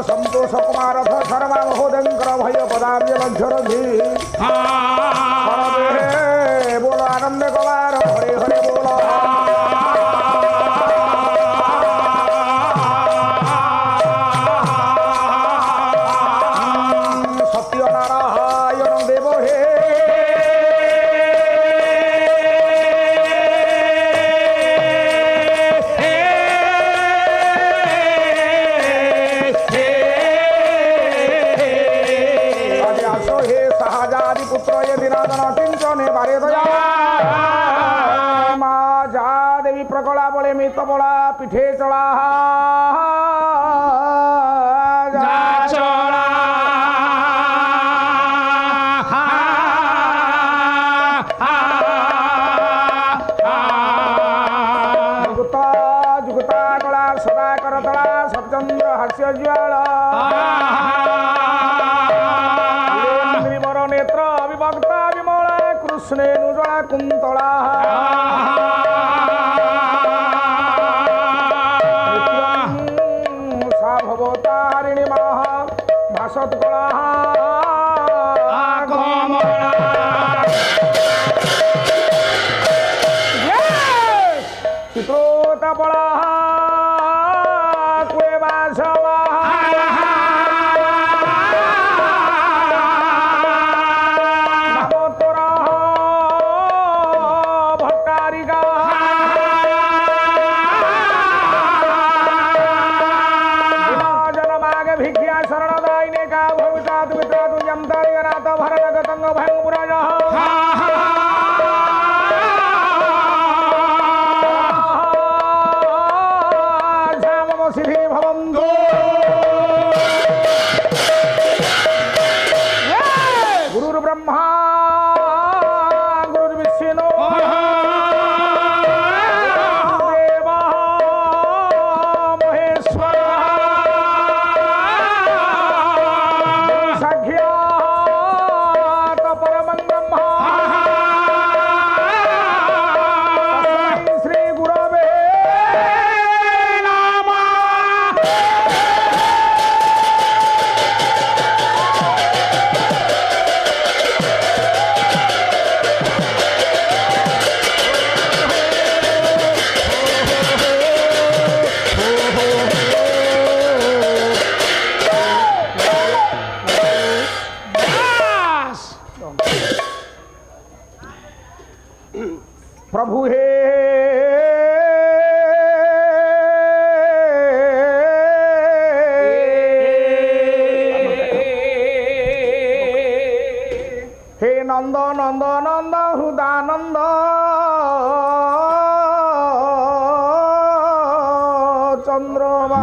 संतोष कुमार शर्मा महोदय भय पदाब्ज बोलो आनंद कुमार हरे हरे बोलो सत्यनारायण देव हे मित बड़ा पिठे चढ़ा जुगता जुगता कला सदा कर तला सचंद्र हास्य ज्वाल वर नेत्र अविभक्ता विमला कृष्णे नुजला कुंतला सत्कला चित्रोता बड़ा कुए बासवा तोरा भट्टारिका जन मागे भिक्षी हिया शरणदायिने का भविता तु मित्रा तु यमतारि अनाथ भरणगतंग भयं पुराणः श्याममसिधि भवन्तु गुरुर्ब्रह्मा गुरुर्विष्णु प्रभु हे हे नंद नंद नंद हृदानंद चंद्रमा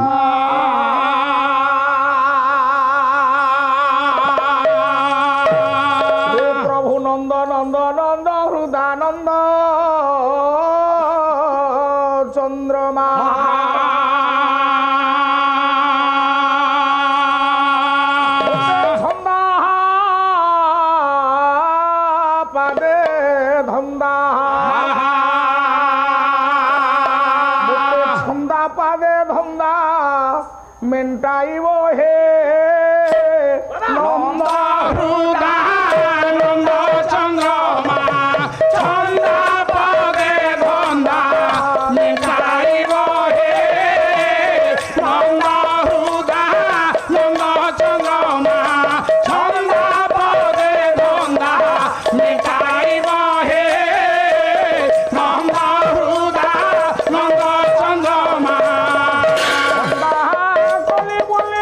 हे प्रभु नंद नंद नंद हृदानंद चंद्रमा छंदा पादे धंदा छंदा पादे धंदा मेंटाइब हे नंद हृदानंद चंद्रमा छंदा पादे धंदा बोले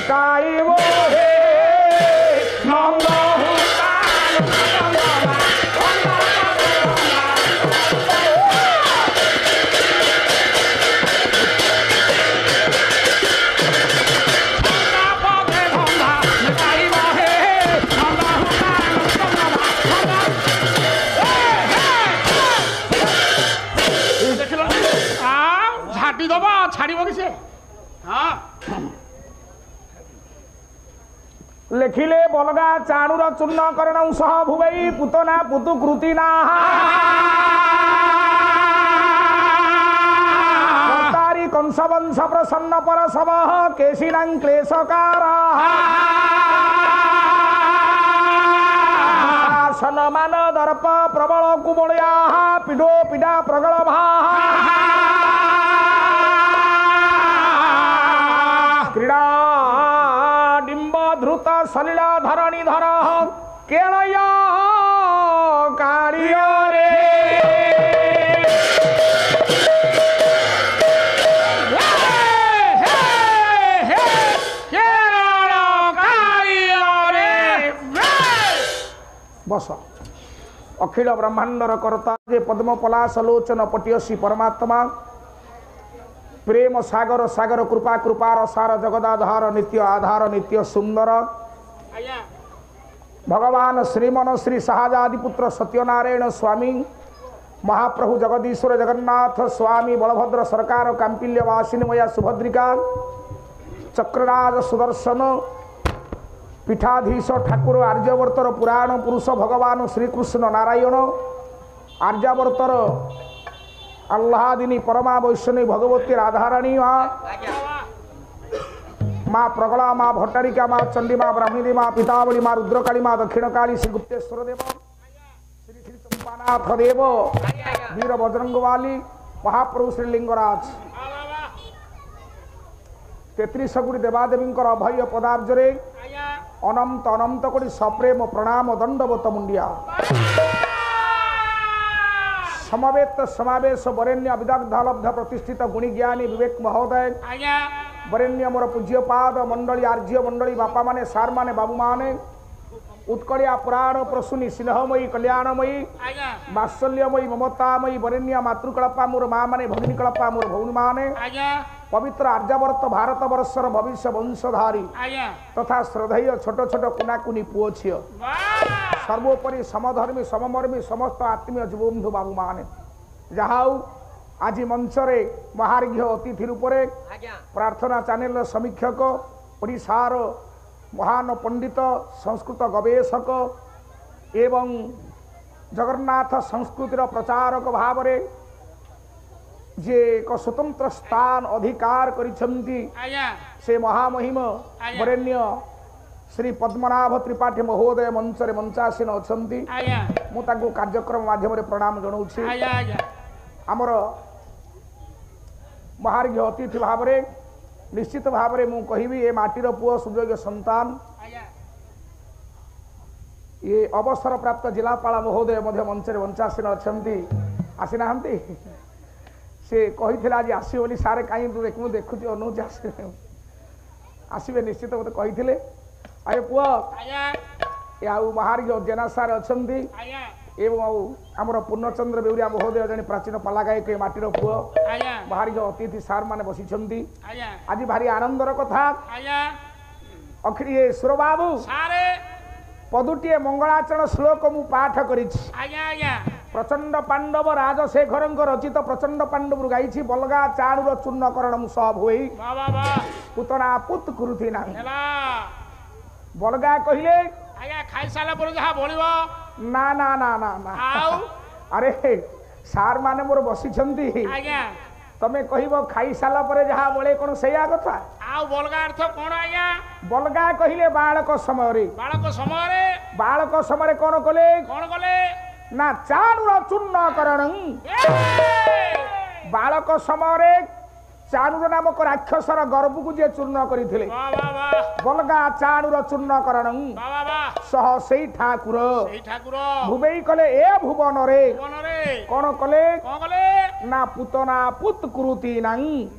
ମିଟାଇବ ହେ ନନ୍ଦ লেখিলে বলগা চাণুর চূর্ণকরণ সহ ভুবৈ পুতনা পুতু কৃতি না কংসবংশ প্রসন্ন পরশব কেশিনাং ক্লেশকার সনমান দর্প প্রবল কুবলয়া পিডো পিডা প্রগলভা ক্রীড়া ডিম্ব ধ্রুত সলিলা ধরণী ধর কেলয় কারিয় রে बस अखिल ब्रह्मांडर कर्ता जे पद्म पलाश लोचन पटियसी परमात्मा प्रेम सागर सागर कृपा कृपार सार जगदाधार नित्य आधार नित्य सुंदर भगवान श्रीमन श्री सहजादिपुत्र सत्यनारायण स्वामी महाप्रभु जगदीश्वर जगन्नाथ स्वामी बलभद्र सरकार कांपिल्यवासिनी मया सुभद्रिका चक्रराज सुदर्शन पीठाधीश ठाकुर आर्यवर्तर पुराण पुरुष भगवान श्रीकृष्ण नारायण आर्यावर्तर आह्लादिनी परमा वैष्णवी भगवती राधाराणी माँ प्रगला माँ भट्टारिका माँ चंडी माँ ब्राह्मणी माँ पितावली माँ रुद्रकाली माँ दक्षिणकाली श्री गुप्तेश्वर देव श्री श्री चंपानाथ देव वीर बजरंगवाली महाप्रभु श्री लिंगराज 33 गुड़ी देवादेवी अभय पदाब्जरे अनंत अनंत कोटी सप्रेम प्रणाम दंडवत मुंडिया समवेत समावेश वरेण्य विदग्धलब्ध प्रतिष्ठित गुणी ज्ञानी विवेक महोदय वरेण्य मोर पूज्यपाद मंडली आर्य मंडली बापा माने सार माने बाबू माने उत्कलिया पुराण प्रसूनी स्नेहमयी कल्याणमयी वात्सल्यमयी ममतामयी वरेण्य मातृकल्पा मोर माँ माने भगिनीकल्पा मोर भौनी माने पवित्र आर्यावर्त भारत वर्षर भविष्य वंशधारी तथा श्रद्धेय छोट छोट कुनाकुनी पुओ झी सर्वोपरि समधर्मी सममर्मी समस्त आत्मीय जीवबंधु बाबू माने जहाऊ आज मंचरे महार्घ्य अतिथि रूप प्रार्थना चैनल समीक्षक ओडिशार महान पंडित संस्कृत गवेषक एवं जगन्नाथ संस्कृतिर प्रचारक भाव जे एक स्वतंत्र स्थान अधिकार करिछंती से महामहिम वरेण्य श्री पद्मनाभ त्रिपाठी महोदय मंचरे मंचासीन अछंती मु ताको कार्यक्रम माध्यम प्रणाम जनाउछि आमर महार्घ्य अतिथि भाव निश्चित भाव मु कहिबी ए माटीर पुओ सुयोग्य संतान ये अवसर प्राप्त जिलापाल महोदय मध्य मंचरे मंचासीन अछंती आसी नाहंती से कही आज आसो बोली सारे कहीं देखू देखुची अनौची आसवे निश्चित मत कही आए पुआ महार्घ्य जेना सार अच्छा एवं आमर पूर्णचंद्र बेउरिया महोदय जन प्राचीन पाला गायक माटीर पुओ महार्घ्य अतिथि सार माने बसी आज भारी आनंदर कथा अखिरी सुर बाबू पदुटीए मंगलाचरण श्लोक मु पाठ करी प्रचंड पांडव राजशेखर रचित प्रचंड पांडव गाई बलगा चाणुर चूर्णकरण सब हुई पुतना पुत कुरुथी ना बलगा कहले खाई सारा ना ना ना ना ना अरे सार माने मोर बसी तमे कहब खाई सारा पर जहाँ बोले कौन से कथा बलगा अर्थ कौन आज्ञा बलगा कहले बालक समय कौन कले ना चाणुर चूर्णकरण बालक समय चाणुर नामक राक्षसर गर्भ को जे चूर्ण करथिले बलगा चाणुर चूर्णकरण सह से ठाकुर भुबई कले ए भुवन रे कौन कले ना पुतना पुत कुरुती नाई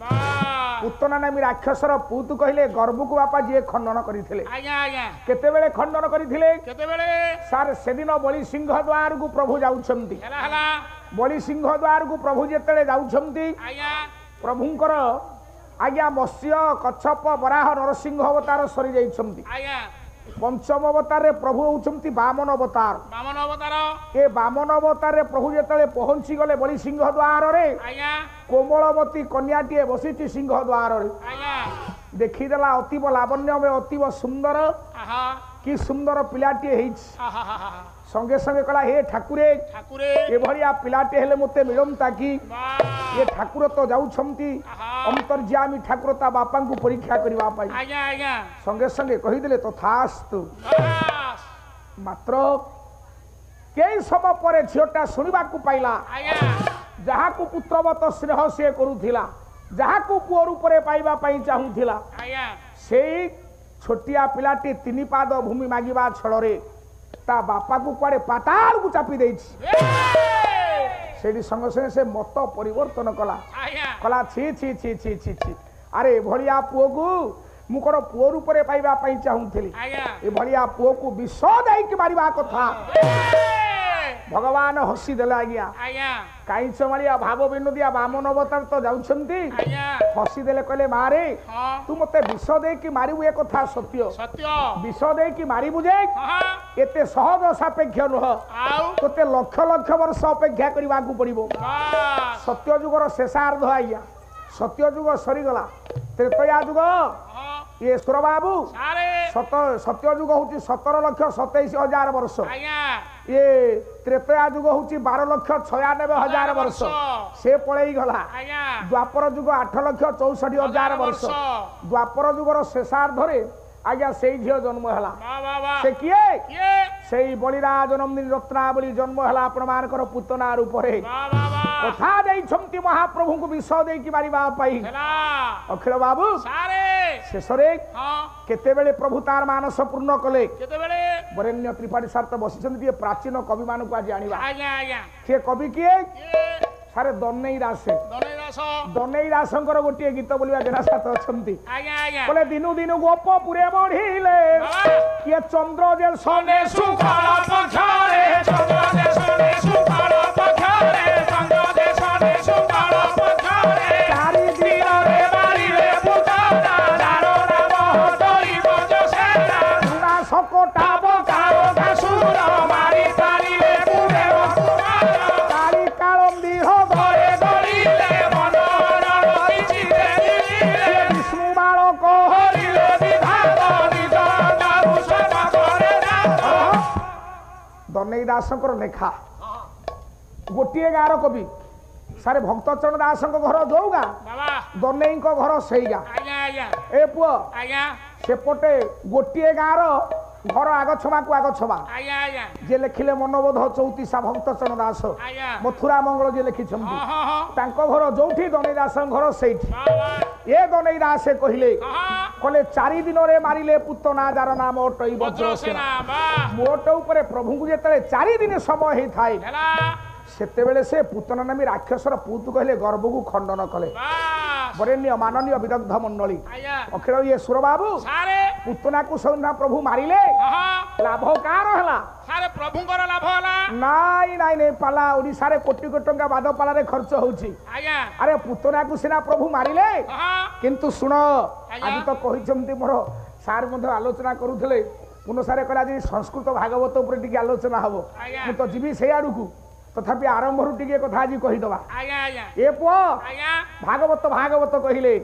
पुतना नामी राक्षसर पूत कहले गर्भ को बापा जी खंडन करथिले केतेबेले खंडन करथिले सार सेदिन बलि सिंह द्वार को प्रभु जाउछंती बलि सिंह द्वार को प्रभु जेतले जाउछंती प्रभुंकर आज्ञा मत्स्य कच्छप बराह नरसिंह अवतार सरी जाइछंती पंचम अवतार रे प्रभु होउछंती वामन अवतार ए वामन अवतार रे प्रभु जेतले पहुंची गले बलि सिंह द्वार रे कोमलवती कन्याटी बसीची सिंह द्वार रे देखिदेला अतीब लावण्य में अतीब सुंदर कि सुंदर पिलाटी संगे संगे कला हे ठाकुरे ए भलिया पिलाटी हेले मते मिलमता कि ये ठाकुर तो जाउछंती अंतर्यामी ठाकुर ता बापा को परीक्षा करबा पाई संगे संगे कहि देले तथास्तु मात्र केई समय परे झियोटा सुनिबा को पाइला जहा को पुत्रवत स्नेह से करूथिला जहा को पुओ रूपरे पाइबा पाई चाहुथिला सेई छोटिया पिलाटी तीन पाद भूमि मागिबा छड़रे ता बापा को कुआडे पाताल को चापी देछि सेडी संग संगे से मत परिवर्तन कला कला छी छी छी छी छी छी अरे भलिया पुओ को मु कोन पुओ रूपरे पाइबा पाई चाहुथिली ए भलिया पुओ को विष देई के मारिबा कथा भगवान हसी देला आज्ञा काई चमलिया भाव विनोदिया वामन अवतार तो जाउछंती हसी देले कहले मारे तू मते विष दे कि मारिबु ए कथा सत्य विष दे कि मारिबु जे एते सहज सापेक्ष नह तोते लक्ष लक्ष वर्ष अपेक्षा करबा को पड़िबो सत्य युगर शेषार्ध आज्ञा सत्य युग सरी गला त्रेतया युग ये सुर बाबू सत्य युग हूँ 17,27,000 वर्ष ये त्रेतया युग हूँ 12,96,000 वर्ष से पलई गला द्वापर युग 8,64,000 वर्ष द्वापर युगर शेषार्धरे आज्ञा से झील जन्म है से किए से बलिराज नंदिनी रत्नावली जन्म है आपण मानकर पुतना रूप कथा देइछंती महाप्रभु को विष दे कि मारिबा पाई अखिल बाबू शेष केते बेले प्रभु तार मानस पूर्ण कले वरेण्य त्रिपाठी सार तो बसी प्राचीन कवि मान को आज आनिबा किए कवि किए सारे दन्नेई दासंकर गोटे गीत बोलिया जेना साथ अछंती बोले दिनु दिनु गोप पुरे बढ़िले किए चंद्र जे सोने सुखाला पखारे चंद्र जे सोने सुखाला पखारे चंद्र जे सोने सुखाला पखारे चारि दिन रे बारी रे पुताना दारो नाम होई बज सेना दुना सकटा बकारो घासुर मारी तारी रे पुरे बकुमार तारी कालम दिहो घरे गलिले मनोर रहिछि रे विष्णु बाळ कहरिले विधान निदान रुषभ करे दन्नेई दासंकर लेखा गोटे गार कवि सारे भक्तचरण दास घर जो गा दन्नेई घर से ए पुओ सेपटे गोटे गार घर आग छमा को आग छमा जे लिखिले मनोबोध चौतीसा भक्तचरण दास मथुरा मंगल जे लिखि घर जोठी दन्नेई दास घर से ए दन्नेई दास कहले कले 4 दिन रे मारिले पुतना जार नाम अटई वज्रसेना मोट ऊपर प्रभु को जेतले 4 दिन समय हे थाए सेते बेले से पुतना नामी राक्षसर पूत कहले गर्भ को खंडन कले वरेण्य माननीय विदग्ध मंडली अखिल ये सुर बाबू पुतना को सौना प्रभु मारिले लाभ कार हला सारे प्रभुंकर लाभ हला नाई नाई ने पाला ओडिसा रे कोटी कोटी टंका बादपाला रे खर्च होउची अरे पुतना को सिना प्रभु मारिले किंतु सुन आज तो कहिचंती मोर सार मध्ये आलोचना करूथले पुनो सारे कला जी संस्कृत भागवत ऊपर टिके आलोचना हबो मु तो जीवी से आडू को तथापि आरंभ रू टिके कथा जी कहिदबा ए पो भागवत भागवत कहिले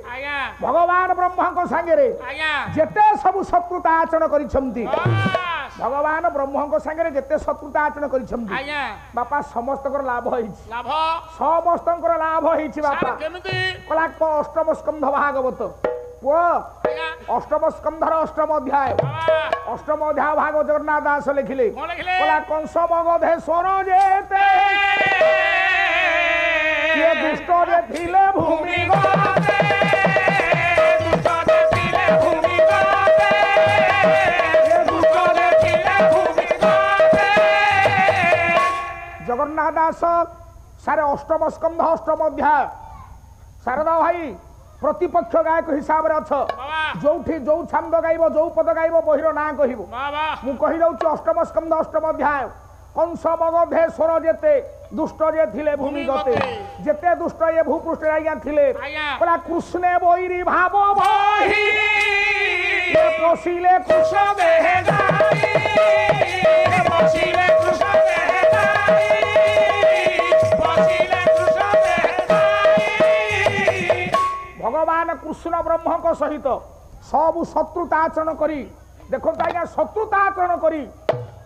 भगवान ब्रह्मा को संगे रे जेते सब शत्रुता आचरण करिसंती भगवान ब्रह्मा को संगे रे जेते शत्रुता आचरण करिसंती बापा समस्त कर लाभ होइछि समस्त कर लाभ होइछि बापा केमिति कला को अष्टम स्कंध भागवत पो अष्टम स्कंधर अष्टम अध्याय भागवत जगन्नाथ दास लिखिले कला कंस मगधे सोर जेते ये दुष्ट रे थिले भूमि गाते दुष्ट रे थिले भूमि गाते ये दुष्ट रे थिले भूमि गाते जगन्नाथ दास सारे अष्टम स्कंध अष्टम अध्याय शारदा भाई प्रतिपक्ष गायक हिसाब रे अछ बाबा जोठी जो छंद गाइबो जो पद गाइबो बहिरो ना कहिबो बाबा मु कहि दउची अष्टम स्कंद अष्टम अध्याय कंस मगधेश्वर जेते दुष्ट जे थिले भूमि गते जेते दुष्ट ये भूपृष्ठ आज्ञा थिले आज्ञा बोला कृष्णे बोईरी भाव बही ये पोसिले कृष्ण देह गाई पोसिले कृष्ण देह गाई पोसिले कृष्ण देह गाई भगवान कृष्ण ब्रह्म को सहित सब शत्रुता आचरण करी देखो आज्ञा शत्रुता आचरण करी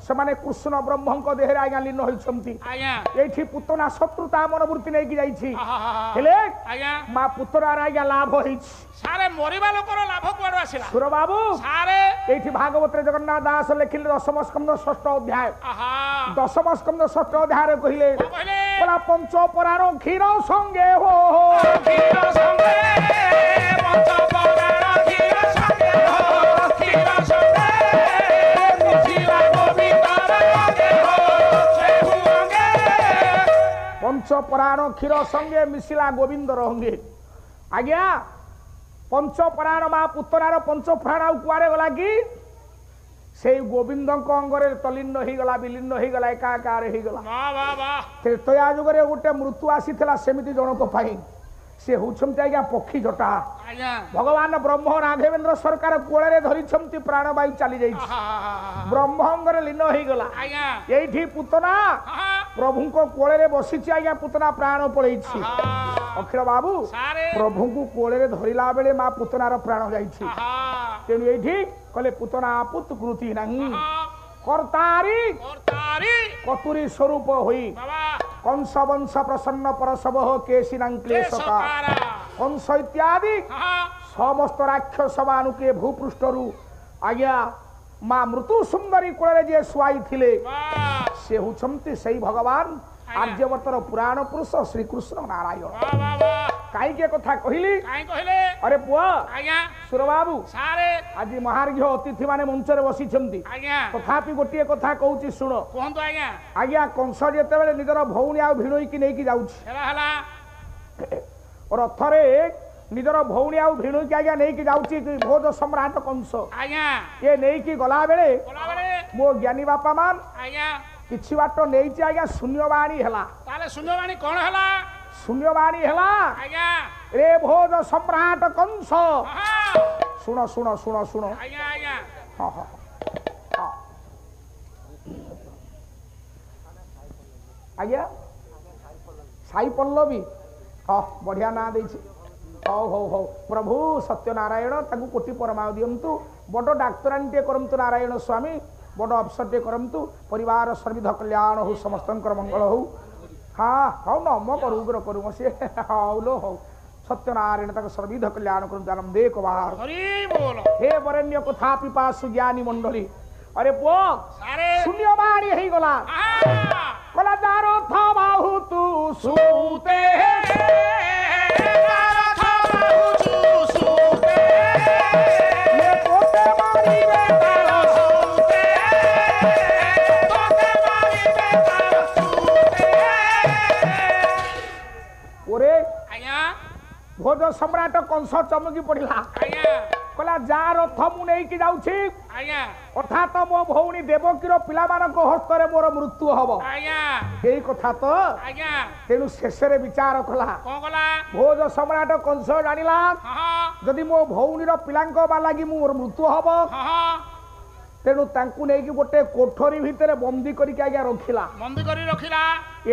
से माने कृष्ण ब्रह्म को देहरे आज्ञा लीन होइछंती आज्ञा एठी पुतना शत्रुता मनोवृत्ति नै कि जाईछि आहा हेले आज्ञा मा पुत्रार आज्ञा लाभ होइछि सारे मरिबा लोकर लाभ कुआडू आसिला सुर बाबू सारे एठी भागवत रे जगन्नाथ दास लेखिले दशम स्कंद षष्ठ अध्याय आहा दशम स्कंद षष्ठ अध्याय रे कहिले कहले बोला पंच परार क्षीर संगे हो क्षीर संगे पंच परार क्षीर संगे हो क्षीर संगे मिथिला गोविंदर अंगे हो सेहु अंगे पंच परार क्षीर संगे मिसिला गोविंद रंगे आज्ञा पंच परार मा पुत्रार पंच प्राण कुआरे गला कि से गोविंद अंगरे तलीन हो गला विलीन हो गला एकाकार हो गला वाह वाह वाह त्रेतया जुगरे गोटे मृत्यु आसीथिला सेमिति जनक पाई से होउछंती आज्ञा पक्षी जटा आज्ञा भगवान ब्रह्म राघवेंद्र सरकार कोळे धरिछंती प्राणवायु चली जाइछि आहा ब्रह्म अंगरे लीन हो गला आज्ञा एठी पुतना आहा प्रभु को कोळे बसिछि आज्ञा पुतना प्राण पळैछि आहा अखिल बाबू सारे प्रभु को कोळे धरिला बेले मा पुतनार प्राण जाइछि आहा तेनु एठी कले पुतना पुत कृति नाही आहा कर्तारी और तारी कतुरी स्वरूप होई बाबा कंस वंश प्रसन्न परशव केशिनां क्लेशका केशकारा कंस इत्यादि आहा समस्त राक्षस मानुके भूपृष्ठरु आज्ञा मा मृत्यु सुंदरी कोळे जे सुआई थिले वाह से हुचंती सही भगवान आर्यवर्तर पुराण पुरुष श्री कृष्ण नारायण वाह वाह वाह काई के कथा कहिली काई कहले अरे पुआ आज्ञा सुर बाबू सारे आज महार्घ्य अतिथि माने मंच रे बसिछंती आज्ञा तथापि गोटिए कथा कहूची सुन कहंतु आज्ञा आज्ञा कंस जेते बेले निजर भौणी आ भिणोई की नेकी जाउछि हेला हला रथरे निजर भौणी आ भिणोई की आज्ञा नेकी जाउछि भोज सम्राट कंस आज्ञा ये नेकी गला बेले बोला बड़े मो ज्ञानी बापा मान आज्ञा किछि बाट नेइछि आज्ञा शून्यवाणी हेला ताले शून्यवाणी कोन हला शून्यवाणी हेला आज्ञा रे भोज सम्राट कंस आहा सुनो सुनो सुनो सुनो आज्ञा आज्ञा हाँ हाँ हाँ आज्ञा साई पल्लवी हाँ बढ़िया ना देछि हौ हौ हौ प्रभु सत्यनारायण ताकू कोटि परमा दियंतु बड़ डाक्तरानी करंतु नारायण स्वामी बड़ अफसर करंतु परिवार सर्विध कल्याण हो समस्तंकर मंगल हो हाँ हौ नम करू करू से हौ लो हौ सत्यनारायण तक सर्विध कल्याण करू जानम दे को बाहर हरि बोल हे वरेण्य कथा पिपासु ज्ञानी मंडली अरे पो सारे शून्यवाणी हे गला आहा कला दारो था बाहु तू सूते ये पोते मारी बेटा ओरे आज्ञा भोज सम्राट कंस चमकी पड़िला आज्ञा कला जा रथ मु नहीं कि जाउछि आज्ञा अर्थात मो भौणी देवकीर पिला मानक हस्तरे मोर मृत्यु हब आज्ञा एई कथा तो आज्ञा तेनु शेषरे विचार कला कोन गला भोज सम्राट कंस जानिला आहा जदि मो भौणीर पिलांक बा लागि मोर मृत्यु हब आहा तेणु तांकु नहीं कि गोटे कोठरी भितर बंदी करके आज्ञा रखिला बंद करी रखिला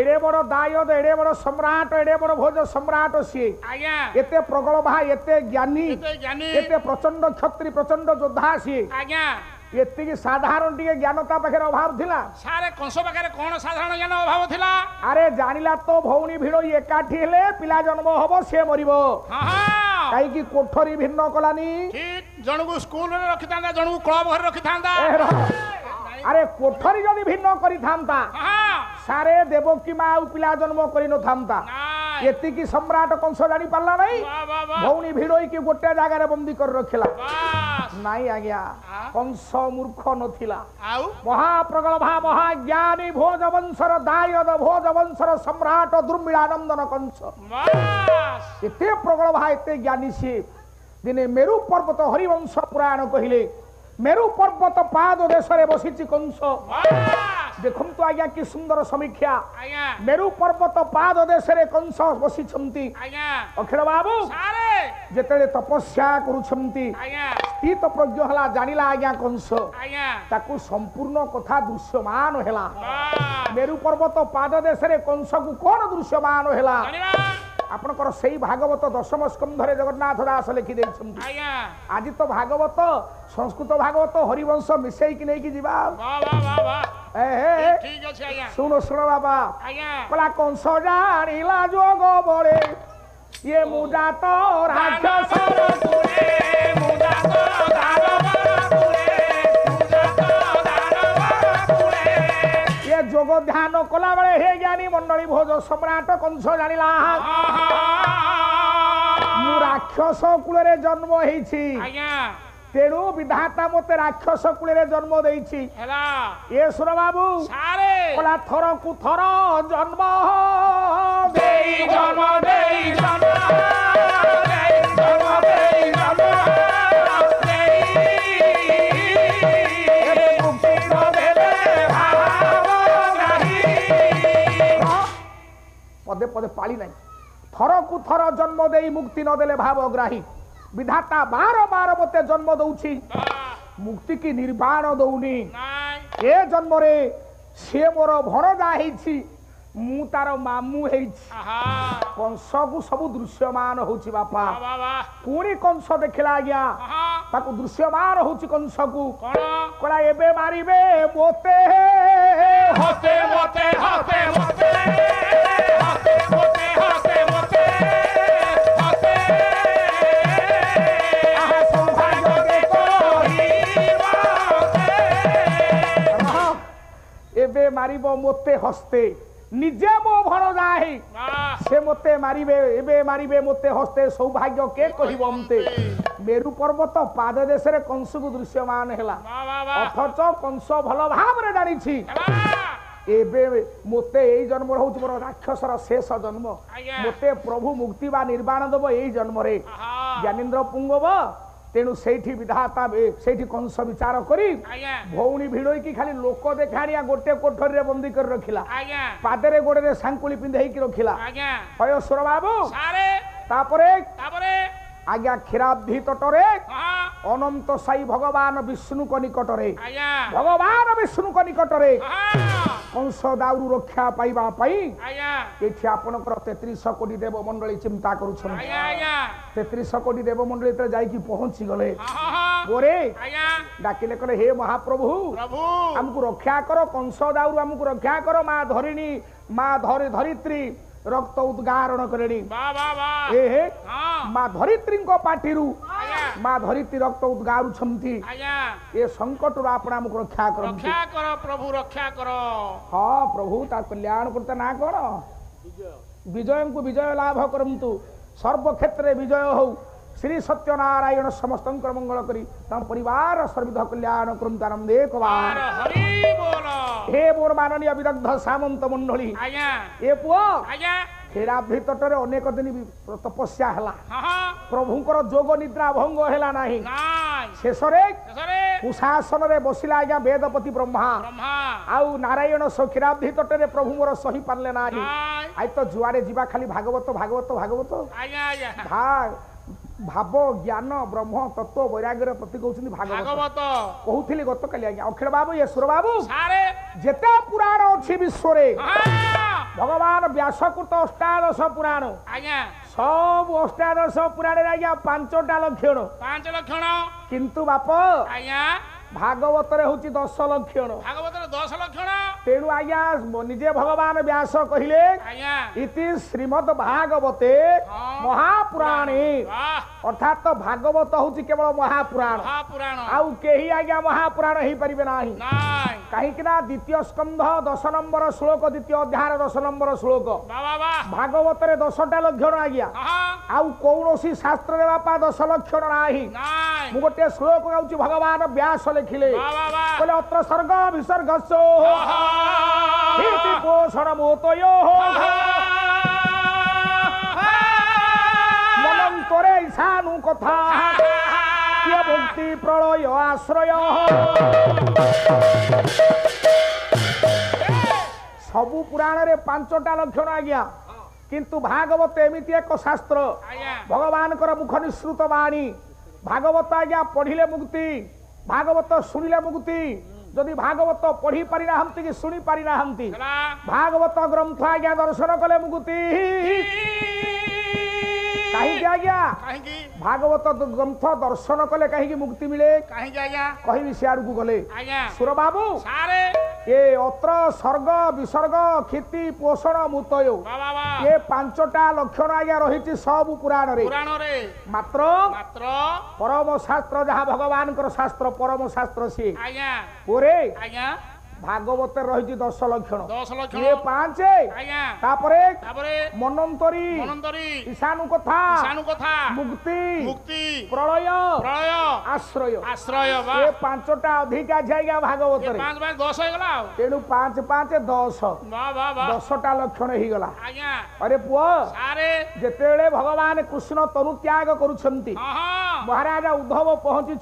एडे बड़ दायद एडे बड़ सम्राट एडे बड़ भोज सम्राट सी आज्ञा एते प्रगल भाई एते ज्ञानी एते ज्ञानी एते प्रचंड क्षत्रि प्रचंड योद्धा सी आज्ञा एति साधारण टिके ज्ञानता पाखे अभाव थिला सारे कंस पाखे कोन साधारण ज्ञान अभाव थिला अरे जानिला तो भौणी भिड़ एकाठी हेले पिला जन्म हब से मरिबो आहा काई की कोठरी भिन्न कलानी ठीक जनकु स्कूल रे रखितांदा जनकु क्लब घर रखितांदा अरे कोठरी जदि भिन्न करि थांता आहा सारे देवकी मा पिला जन्म करि न थांता नाय एतिकी सम्राट कंस जानी पारला नहीं वाह वाह वाह भौणी भिड़ोई की गोटे जगह बंदी कर रखिला वाह ନାଇଁ ଆଜ୍ଞା କଂସ ମୂର୍ଖ ନଥିଲା ଆଉ ମହାପ୍ରଗଳଭା ମହାଜ୍ଞାନୀ ଭୋଜ ବଂଶର ଦାୟଦ ଭୋଜ ବଂଶର ସମ୍ରାଟ ଦୁର୍ମିଳାନନ୍ଦନ କଂସ ବାସ୍ ଏତେ ପ୍ରଗଳଭା ଏତେ ଜ୍ଞାନୀ ସିଏ ଦିନେ ମେରୁ ପର୍ବତ ହରିବଂଶ ପୁରାଣ କହିଲେ मेरु पर्वत पाद देशरे बसिछि कंस देखंतु आज्ञा कि सुंदर समीक्षा मेरु पर्वत पाद देशरे कंस बसिछंती अखिल बाबू जेतेले तपस्या करूछंती स्थित प्रज्ञ हला जानिला आज्ञा कंस ताकू संपूर्ण कथा दृश्यमान हेला मेरु पर्वत पाद देशरे कंस को कोन दृश्यमान हेला आपनकर सेही भागवत दशम स्कंधरे जगन्नाथ दास लिखि दैछंती आज तो भागवत संस्कृत भागवत हरिवंश मिसई कि नहीं कि जीवा वाह वाह वाह ए ठीक अछि आज्ञा सुनो सुनो बाबा आज्ञा कला कंस जानिला जोग बळे ये मुजा तो राक्षस कुले मुजा तो दानव कुले मुजा तो दानव कुले ये जोग ध्यान कला बळे हे ज्ञानी मंडली भोज सम्राट कंस जानिला मु राक्षस कुले जन्म हेछि आज्ञा तेणु विधाता मते राक्षस कुले जन्म देइछि हेला ए सुर बाबू सारे कला थर कु थर जन्म देई जन्म देई जन्म देई जन्म देई जन्म देई मुक्ति न देले भाव नाही पदे पदे पाली नाही थर कु थर जन्म देई मुक्ति न देले भाव ग्राही विधाता बार बार मते जन्म दउछि मुक्ति की निर्वाण दउनी ए जन्म रे से मोर भणजा हेछि मु तार मामू हेछि कंस को सब दृश्यमान होछि बापा पुणी कंस देखला गया ताको दृश्यमान होछि कंस को कोला एबे मारिबे मोते होते मोते होते मोते होते मोते होते मोते एबे मारिबो मोते हस्ते निजे मो भणजा हे से मोते मारिबे एबे मारिबे मोते हस्ते सौभाग्य के कहिबो मते मेरु पर्वत पाद देश रे कंस को दृश्यमान हेला अथच कंस भल भाव रे जानि छी एबे मोते एई जन्म होउछ मोर राक्षसर शेष जन्म मोते प्रभु मुक्ति बा निर्वाण दबो एई जन्म रे ज्ञानेन्द्र पुंगव तेणु सेठी विधाता सेठी कंस विचार करी भौणी भिड़ोई की खाली लोक देखाणिया गोटे कोठरी रे बंदी कर रखिला पादरे गोड़े रे सांकुली पिंधेई की रखिला हय सुर बाबू तापरे आज्ञा क्षीराब्धि तटरे अनंत साई भगवान विष्णु को निकटरे भगवान विष्णु को निकटरे कंस दाउरु रक्षा पाइबा पई एठी आपनकर 33 कोटी देव मंडली चिंता करूछन 33 कोटी देव मंडली त जाई की पहुंची गले गोरे डाकिले कले हे महाप्रभु हमकु रक्षा करो कंस दाउरु हमकु रक्षा करो मां धरिणी मां धरित्री रक्त उद्गारण करेणी ए मां धरित्री को पाटिरु मां धरित्री रक्त उद्गारु छमती ए संकट रो आपण हमकु रक्षा करो प्रभु रक्षा करो हां प्रभु ता कल्याण करता ना कोन विजय को विजय लाभ करंतु सर्व क्षेत्र विजय हो श्री सत्यनारायण समस्त मंगल करी तम परिवार सर्वविध कल्याण करंतु आनंदे कुमार हरि बोल हे मोर माननीय विदग्ध सामंत मंडली ए पुओ क्षीराब्धि तटरे अनेक दिन तपस्या हला प्रभुंकर जोग निद्रा भंग हेला नाही शेषरे कुशासन रे बसिला आज्ञा वेदपति ब्रह्मा आउ नारायण क्षीराब्धि तटरे प्रभु मोर सही पारले नाही आइ तो जुआरे जीवा खाली भागवत भागवत भागवत भाग भाव ज्ञान ब्रह्म तत्व वैराग्य प्रति कहउछनी भागवत कहउथिली गत काली आज्ञा अखिल बाबू ये सुर बाबू जेते पुराण अछि विश्व रे भगवान व्यासकृत अष्टादश पुराण सब अष्टादश पुराण रे आज्ञा 5टा लक्षण किंतु बाप भागवत रे होची 10 लक्षण तेणु आज्ञा निजे भगवान व्यास कहिले इति श्रीमद् भागवते महापुराणे अर्थात तो भागवत हूँ केवल महापुराण महापुराण आउ केही आज्ञा महापुराण हो पारे नाही नाय कहीं द्वितीय स्कंध 10 नंबर श्लोक द्वितीय अध्याय 10 नंबर श्लोक बाबा बा भागवत रे 10टा लक्षण आज्ञा आउ कौनसी शास्त्र रे बापा 10 लक्षण नाही नाय मु गोटे श्लोक गाउची भगवान व्यास लिखिले बाबा बा बोले अत्र सर्ग विसर्गस्यो इति पोषण मोतयो मनंतरे ईशानु कथा किय भक्ति प्रलय आश्रय सबु पुराण रे 5टा लक्षण आज्ञा किंतु भागवत एमिति एक शास्त्र भगवान कर मुख निश्रुत वाणी भागवत आज्ञा पढ़िले मुक्ति भागवत सुनिले मुक्ति जदि भागवत पढ़ी पारि नाहंती कि सुनी पारि नाहंती भागवत ग्रंथ आज्ञा दर्शन कले मुक्ति कहीं आज्ञा भागवत ग्रंथ दर्शन कले कहीं मुक्ति मिले कहीं सियाड़ को गले सुर बाबू ये अत्र सर्ग विसर्ग क्षिति पोषण मुतयो ये 5टा लक्षण आज्ञा रही सब पुराण रे मात्र परम शास्त्र जहाँ भगवान कर शास्त्र परम शास्त्र सी पूरे भागवत रही 10 लक्षण ये 5 मनंतरी ईशानु कथा मुक्ति प्रलय आश्रय ये 5टा अधिका जाएगा भागवत तेणु 5 5 10 10टा लक्षण ही गला अरे पुओ जेतेबेले भगवान कृष्ण तनु त्याग करुछंती महाराजा उद्धव पहुंची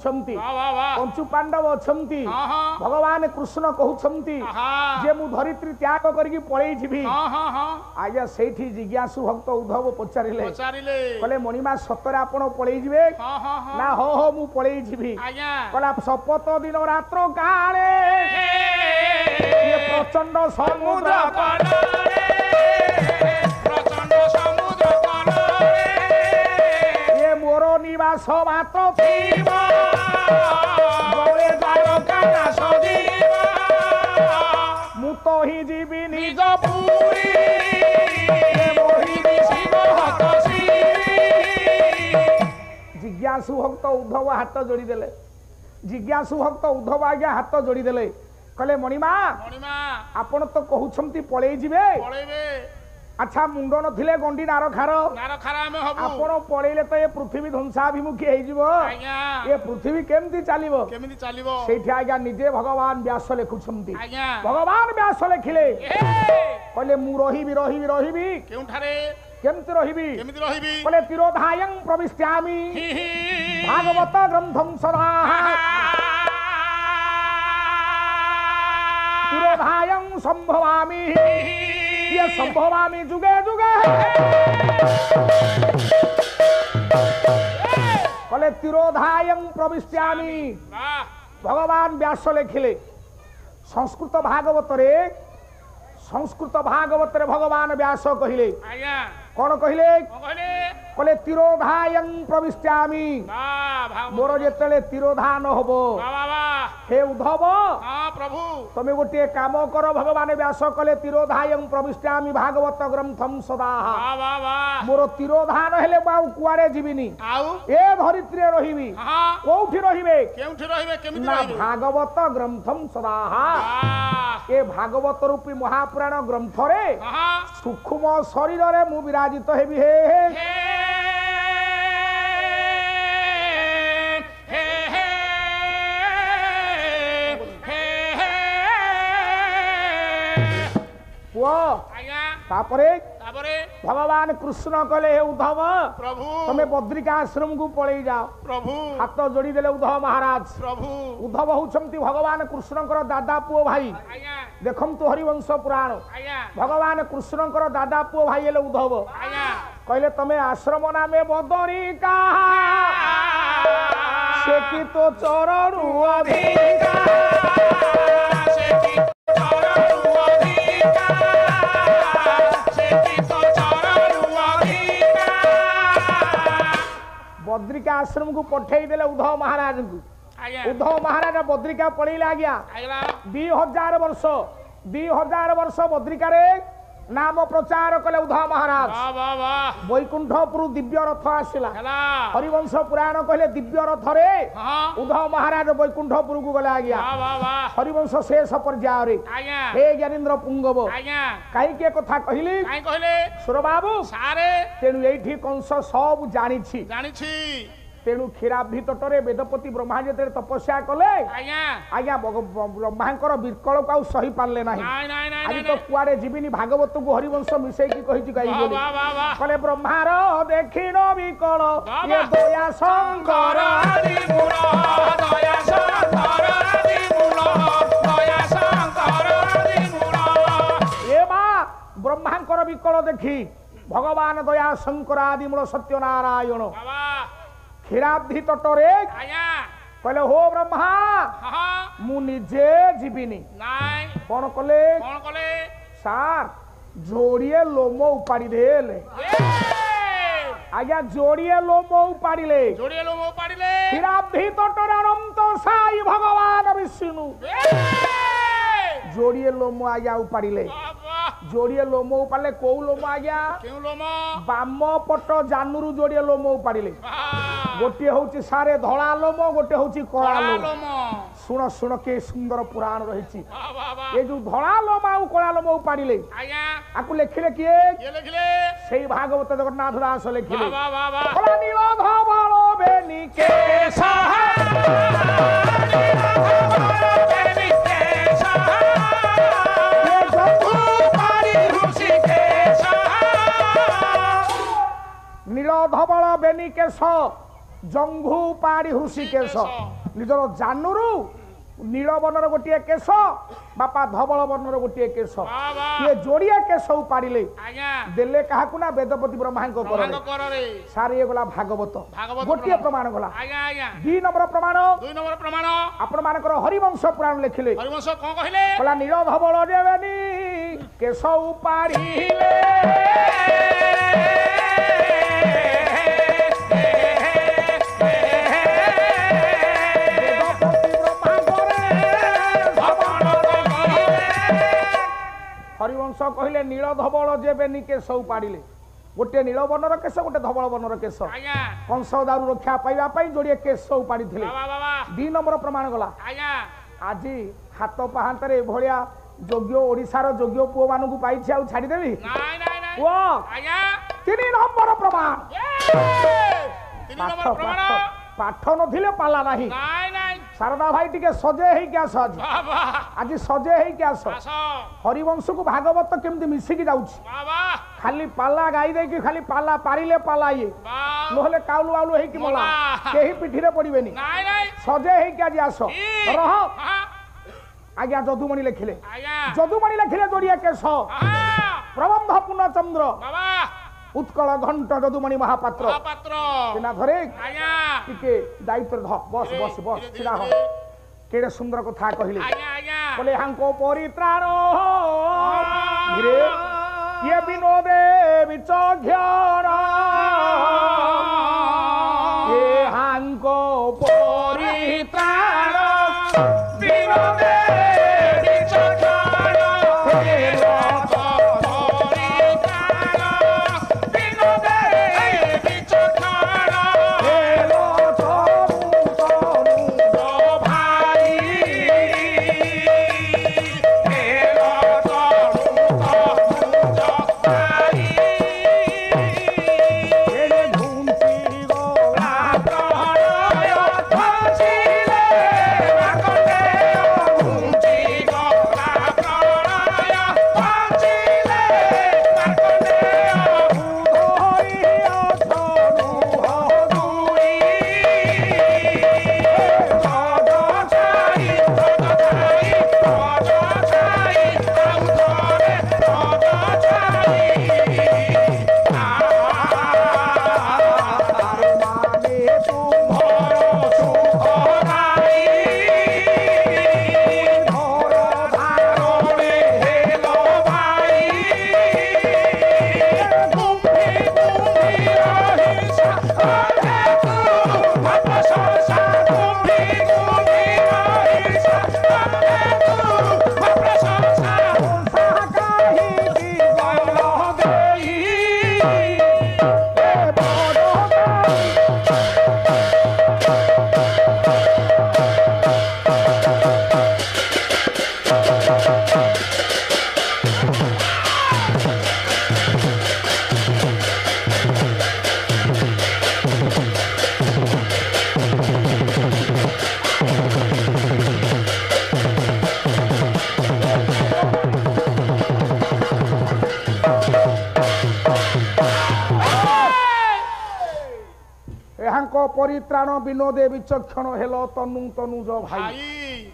पंचु पांडव अछंती भगवान कृष्ण कहू जे मु धरित्री त्याग करके पळेई जिबी आज्ञा सेठी जिज्ञासु भक्त उद्धव पचारिले कहले मणिमा सतरे आपण पळेई जिबे ना हो हो मु पळेई जिबी कहला शपथ दिन रात्र काले ये प्रचंड समुद्र ये मोर निवास मात्र थीबो गले द्वारका ना सजीव मुतो ही जीवी निज पुरी जिज्ञासु भक्त उद्धव हाथ जोड़ी देले जिज्ञासु भक्त उद्धव आज्ञा हाथ जोड़ी देले कहले मणिमा आपण तो कहउछंती पळेई जिवे अच्छा मुंड नथिले गंडी नार खार आपण पळेइले तो ये पृथ्वी ध्वंसाभिमुखी हे जिवो ये पृथ्वी केमती चालिबो सेठी आज्ञा निजे भगवान व्यास लिखुछंती भगवान व्यास लिखिले कहले मु रहिबी केउठारे केमती रहिबी कहले तिरोधायं प्रविष्यामि भागवत ग्रंथं सदा तिरोधायं संभवामि ये संभवामि जुगे जुगे कहले तिरोधायं प्रविष्यामि भगवान व्यास लिखिले संस्कृत भागवत रे भगवान व्यास कहिले कौन कहिले कहले तिरोधायं प्रविष्यामि मोर जेतले तिरोधान होबो हे उद्धव प्रभु तमे गोटे काम कर भगवान व्यास कले तिरोधायं प्रविष्यामि भागवत ग्रंथं सदा मोर तिरोधान हेले बाउ कुआरे जीविनी ए धरित्री रहिबी कोउठी रहिबे ना भागवत ग्रंथं सदा ए भागवत रूपी महापुराण ग्रंथ रे सूक्ष्म शरीर रे मु विराजित हेबी हे भगवान कृष्ण कहले हे उद्धव प्रभु तमे बद्रिका आश्रम को पळेई जाओ प्रभु हाथ जोड़ी देले उद्धव महाराज प्रभु उद्धव होउछंती भगवान कृष्णकर दादा पुओ भाई देखम तो हरिवंश पुराण भगवान कृष्णकर दादा पुओ भाई हेले उद्धव कहले तमे आश्रम नामे बद्रिका से की तो चरण अधिका बद्रिका आश्रम को पठेई देले उद्धव महाराज को उद्धव महाराज बद्रिका पड़ेला आज्ञा 2000 वर्ष बद्रिका रे नाम प्रचार कले उद्धव महाराज वाह वाह वाह वैकुंठपुर दिव्य रथ आसला हेला हरिवंश पुराण कहले दिव्य रथ रे हां उद्धव महाराज वैकुंठपुर को गले आज्ञा वाह वाह वाह हरिवंश शेष पर्याय रे आज्ञा हे ज्ञानेन्द्र पुंगव आज्ञा काई के कथा कहिली काई कहले सुर बाबू सारे तेणु एठी कंस सब जानी जानी छी तेणु क्षीराब्धि तटरे वेदपति ब्रह्मा जेते तपस्या कले आज्ञा आज्ञा ब्रह्मांकर विकल को सही पारले नाही नाइ नाइ नाइ आज तो कुआडे जीविनी भागवत को हरिवंश मिसई की कहि गाई वाह बोली वाह वाह वाह कले ब्रह्मार देखिन विकल ये दया शंकर आदि मूल दया शंकर आदि मूल दया शंकर आदि मूल ए बा ब्रह्मांकर विकल देखी भगवान दया शंकर आदि मूल सत्यनारायण बाबा क्षीराब्धि तटरे आज्ञा कहले हो ब्रह्मा हां मु निजे जीविनी नाइ कौन कले कोन कले सार जोड़िए लोम उपाड़ी देले आज्ञा जोड़िए लोम उपाड़िले जोड़िए लो मो पाड़िले क्षीराब्धि तटरे अनंत साई भगवान विष्णु जोड़िए लोम आज्ञा उपाड़िले बाबा जोड़िए लोम उपाड़ले को लोम आज्ञा केउ लो मो बाम पट जानूरु जोड़िए लोम उपाड़िले वाह गोटे होची सारे धड़ा लोम गोटे होची कला लो लोम मो शुण शुण के सुंदर पुराण रही वाह वाह वाह ये जो धड़ा लोम आउ कला लोम उपाड़िले आज्ञा आकु लेखिले किए ये लिखले सेई भागवत जगन्नाथ दास लेखिले वाह वाह वाह कला नील धवल बेनी के नील धवल बेनिकेश जंघू पाड़ी हृषिकेश निजर जानूरु नील वर्णर गोटे केश बापा धवल वर्णर गोटे केश ये जोड़िया केश उपाड़िले देले काहाकु ना वेदपति ब्रह्मा सारे ये गला भागवत गोटे प्रमाण गला 2 नंबर प्रमाण आपण मानकर हरिवंश पुराण लिखिले कला नील धवल देवेनी केश उपाड़िले हरिवंश कहले नील धवल जेबेनी केश उपाड़िले गोटे नील वर्णर केश गोटे धवल वर्णर केश कंस दारू रक्षा पाइबा जोड़िए केश उपाड़ी 2 नंबर प्रमाण गला आज हाथ पाहांतरे भलिया योग्य ओडिशार योग्य पुओ मानकु पाइछि आ छाड़ीदेवी पुओ 3 नंबर प्रमाण पाठ नथिले पाला नाही शारदा भाई टिके सजे है क्या सज आज सजे है क्या सज हरिवंश को भागवत केमती मिसिकी जाउछि खाली पाला गाई दे कि खाली पाला पारिले पाला ये नहले काउलु आउलु है कि मला केही पिठिरे पड़िबेनी सजे है क्या जी आस रह आज्ञा जदुमणि लेखिले जोड़िया केश प्रबंध पूर्णचंद्र उत्कल घंट जदुमणि महापात्र सिना धरे टिके दायित्व ध बस बस बस सिना हो केडे सुंदर कथा कहिले बोले हांको परित्राण रे ये विनोदे विचघ्यान ये हांको परित्राण विनोदे परित्राण विनोदे विचक्षण हेलो तनु तनुज भाई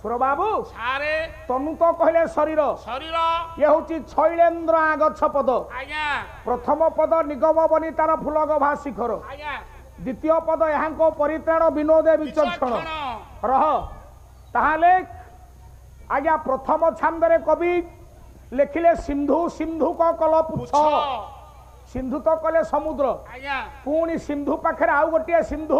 सुर बाबू सारे तनु तो कहले शरीर शरीर ये हूँ शैलेन्द्र आगछ पद आज्ञा प्रथम पद निगम बनितार फुलगभा शिखर आज्ञा द्वितीय पद यहाँ परित्राण विनोदे विचक्षण रह ताहले आज्ञा प्रथम छांदरे कवि लिखिले सिंधु सिंधु को कल पुछ सिंधु तो कले समुद्र आज्ञा पुणी सिंधु पाखे आउ गोटे सिंधु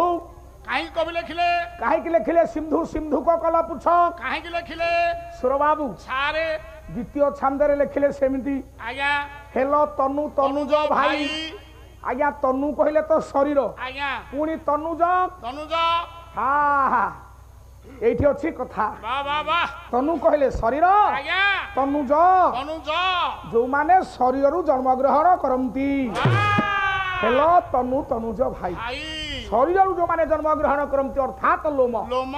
कहीं कवि लिखिले कहीं लिखिले सिंधु सिंधु को कल पुछ कहीं लिखिले सुर बाबू सारे द्वितीय छांदरे लिखिले सेमिति आज्ञा हेलो तनु तनुज भाई आज्ञा तनु कहले तो शरीर आज्ञा पुणी तनुज तनुज हाँ हाँ एठी अछि कथा वाह वाह वाह तनु कहले शरीर आज्ञा तनुज तनुज जो माने शरीररु जन्म ग्रहण करंती हेलो तनु तनुज भाई भाई शरीररु जो माने जन्म ग्रहण करंती अर्थात लोम लोम